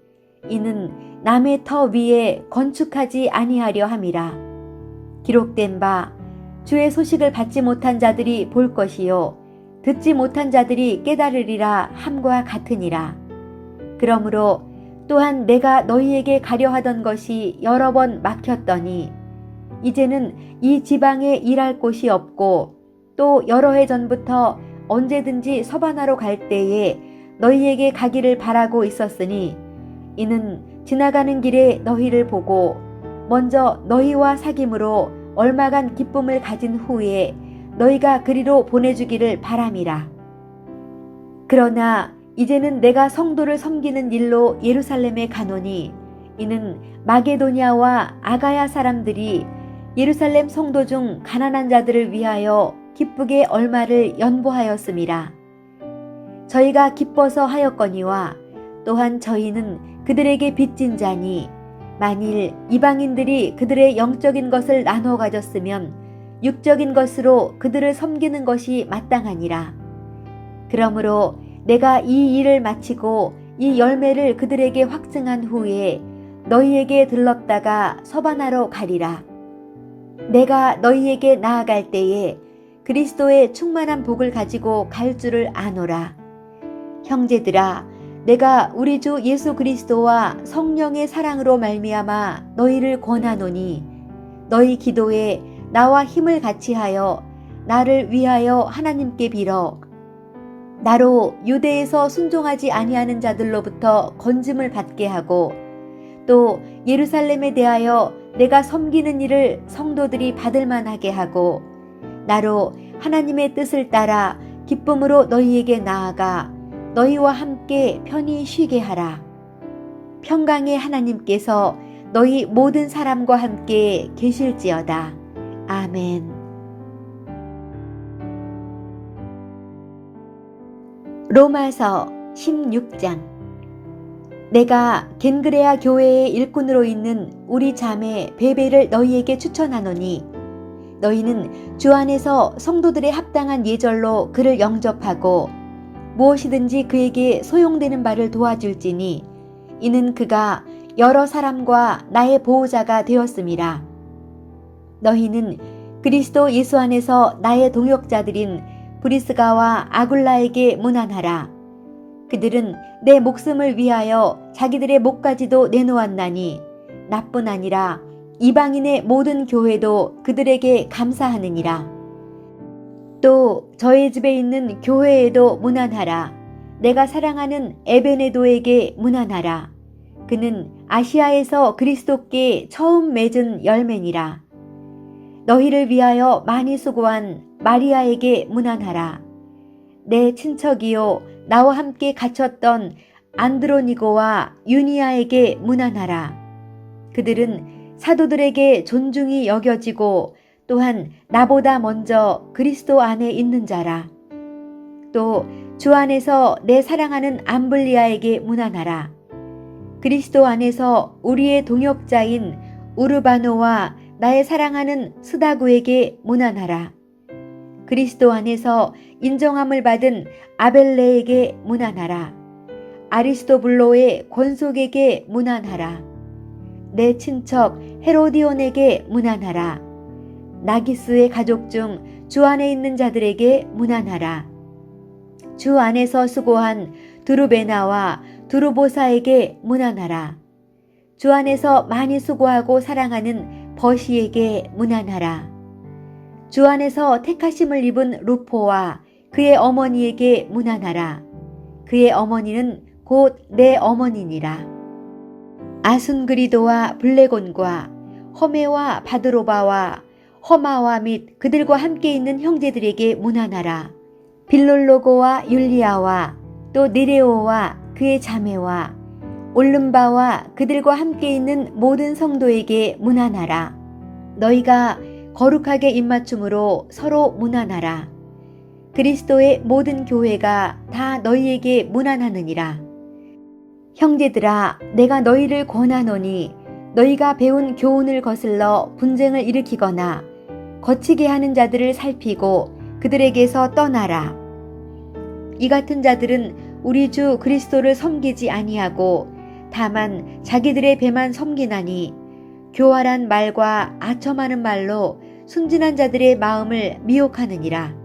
이는 남의 터 위에 건축하지 아니하려 함이라. 기록된 바 주의 소식을 받지 못한 자들이 볼 것이요 듣지 못한 자들이 깨달으리라 함과 같으니라. 그러므로 또한 내가 너희에게 가려 하던 것이 여러 번 막혔더니 이제는 이 지방에 일할 곳이 없고 또 여러 해 전부터 언제든지 서바나로 갈 때에 너희에게 가기를 바라고 있었으니 이는 지나가는 길에 너희를 보고 먼저 너희와 사귐으로 얼마간 기쁨을 가진 후에 너희가 그리로 보내주기를 바람이라. 그러나 이제는 내가 성도를 섬기는 일로 예루살렘에 가노니 이는 마게도냐와 아가야 사람들이 예루살렘 성도 중 가난한 자들을 위하여 기쁘게 얼마를 연보하였음이라. 저희가 기뻐서 하였거니와 또한 저희는 그들에게 빚진 자니 만일 이방인들이 그들의 영적인 것을 나눠 가졌으면 육적인 것으로 그들을 섬기는 것이 마땅하니라. 그러므로 내가 이 일을 마치고 이 열매를 그들에게 확증한 후에 너희에게 들렀다가 서바나로 가리라. 내가 너희에게 나아갈 때에 그리스도의 충만한 복을 가지고 갈 줄을 아노라. 형제들아, 내가 우리 주 예수 그리스도와 성령의 사랑으로 말미암아 너희를 권하노니 너희 기도에 나와 힘을 같이 하여 나를 위하여 하나님께 빌어 나로 유대에서 순종하지 아니하는 자들로부터 건짐을 받게 하고 또 예루살렘에 대하여 내가 섬기는 일을 성도들이 받을 만하게 하고 나로 하나님의 뜻을 따라 기쁨으로 너희에게 나아가 너희와 함께 편히 쉬게 하라. 평강의 하나님께서 너희 모든 사람과 함께 계실지어다. 아멘. 로마서 16장. 내가 겐그레아 교회의 일꾼으로 있는 우리 자매 베베를 너희에게 추천하노니 너희는 주 안에서 성도들의 합당한 예절로 그를 영접하고 무엇이든지 그에게 소용되는 바를 도와줄지니 이는 그가 여러 사람과 나의 보호자가 되었음이라. 너희는 그리스도 예수 안에서 나의 동역자들인 브리스가와 아굴라에게 문안하라. 그들은 내 목숨을 위하여 자기들의 목까지도 내놓았나니 나뿐 아니라 이방인의 모든 교회도 그들에게 감사하느니라. 또 저희 집에 있는 교회에도 문안하라. 내가 사랑하는 에베네도에게 문안하라. 그는 아시아에서 그리스도께 처음 맺은 열매니라. 너희를 위하여 많이 수고한 마리아에게 문안하라. 내 친척이요 나와 함께 갇혔던 안드로니고와 유니아에게 문안하라. 그들은 사도들에게 존중이 여겨지고 또한 나보다 먼저 그리스도 안에 있는 자라. 또 주 안에서 내 사랑하는 암블리아에게 문안하라. 그리스도 안에서 우리의 동역자인 우르바노와 나의 사랑하는 스다구에게 문안하라. 그리스도 안에서 인정함을 받은 아벨레에게 문안하라. 아리스토블로의 권속에게 문안하라. 내 친척 헤로디온에게 문안하라. 나기스의 가족 중 주 안에 있는 자들에게 문안하라. 주 안에서 수고한 두루베나와 두루보사에게 문안하라. 주 안에서 많이 수고하고 사랑하는 버시에게 문안하라. 주 안에서 택하심을 입은 루포와 그의 어머니에게 문안하라. 그의 어머니는 곧 내 어머니니라. 아순그리도와 블레곤과 허메와 바드로바와 허마와 및 그들과 함께 있는 형제들에게 문안하라. 빌롤로고와 율리아와 또 느레오와 그의 자매와 올름바와 그들과 함께 있는 모든 성도에게 문안하라. 너희가 거룩하게 입맞춤으로 서로 문안하라. 그리스도의 모든 교회가 다 너희에게 문안하느니라. 형제들아, 내가 너희를 권하노니 너희가 배운 교훈을 거슬러 분쟁을 일으키거나 거치게 하는 자들을 살피고 그들에게서 떠나라. 이 같은 자들은 우리 주 그리스도를 섬기지 아니하고 다만 자기들의 배만 섬기나니 교활한 말과 아첨하는 말로 순진한 자들의 마음을 미혹하느니라.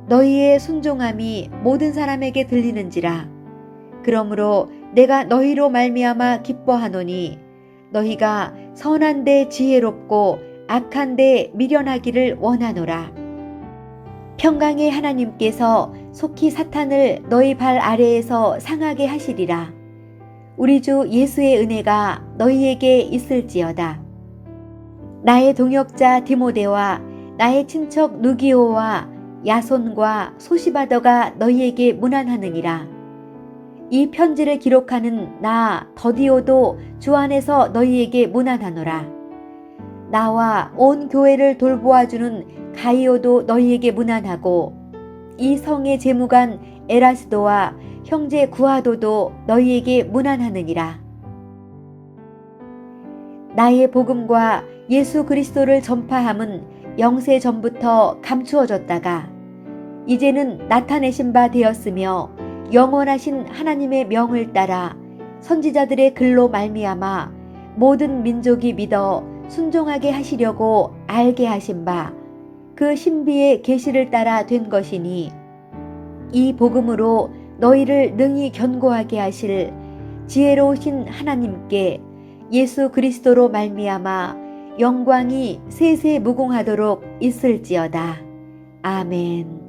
너희의 순종함이 모든 사람에게 들리는지라. 그러므로 내가 너희로 말미암아 기뻐하노니 너희가 선한 데 지혜롭고 악한 데 미련하기를 원하노라. 평강의 하나님께서 속히 사탄을 너희 발 아래에서 상하게 하시리라. 우리 주 예수의 은혜가 너희에게 있을지어다. 나의 동역자 디모데와 나의 친척 누기오와 야손과 소시바더가 너희에게 문안하느니라. 이 편지를 기록하는 나 더디오도 주 안에서 너희에게 문안하노라. 나와 온 교회를 돌보아주는 가이오도 너희에게 문안하고 이 성의 재무관 에라스도와 형제 구하도도 너희에게 문안하느니라. 나의 복음과 예수 그리스도를 전파함은 영세 전부터 감추어졌다가 이제는 나타내신 바 되었으며 영원하신 하나님의 명을 따라 선지자들의 글로 말미암아 모든 민족이 믿어 순종하게 하시려고 알게 하신 바 그 신비의 계시를 따라 된 것이니 이 복음으로 너희를 능히 견고하게 하실 지혜로우신 하나님께 예수 그리스도로 말미암아 영광이 세세 무궁하도록 있을지어다. 아멘.